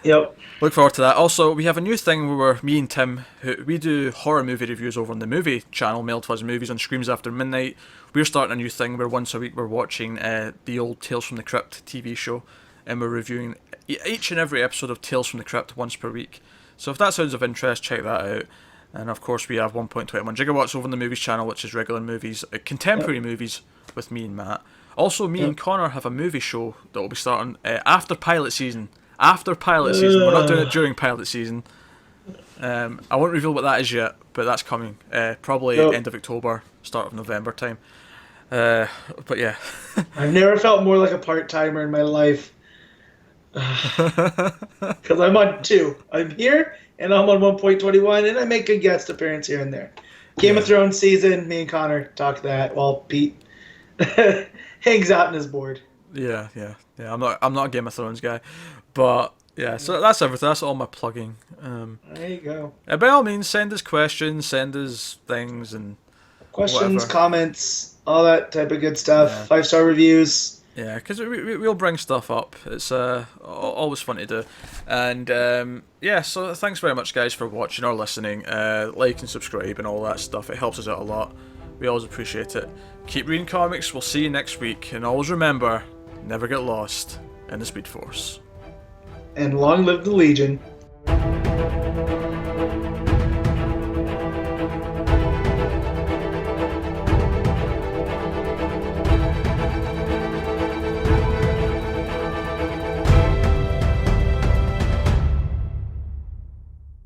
Yep. Look forward to that. Also, we have a new thing where me and Tim, we do horror movie reviews over on the movie channel, Mailed Fuzz Movies on Screams After Midnight. We're starting a new thing where once a week we're watching the old Tales from the Crypt TV show, and we're reviewing each and every episode of Tales from the Crypt once per week. So if that sounds of interest, check that out. And of course, we have 1.21 gigawatts over on the movies channel, which is regular movies, contemporary movies with me and Matt. Also, me and Connor have a movie show that will be starting after pilot season. After pilot season. We're not doing it during pilot season. I won't reveal what that is yet, but that's coming. Probably end of October, start of November time. But yeah. I've never felt more like a part-timer in my life. Because I'm on 2. I'm here, and I'm on 1.21, and I make a guest appearance here and there. Game of Thrones season, me and Connor talk that while Pete hangs out in his board. Yeah. I'm not a Game of Thrones guy, but yeah. So that's everything. That's all my plugging. There you go. By all means, send us questions, send us things, and Questions, whatever. Comments, all that type of good stuff. Yeah. 5-star reviews. Yeah, because we'll bring stuff up. It's always fun to do. And yeah, so thanks very much, guys, for watching or listening. Like and subscribe and all that stuff. It helps us out a lot. We always appreciate it. Keep reading comics. We'll see you next week. And always remember, never get lost in the Speed Force. And long live the Legion.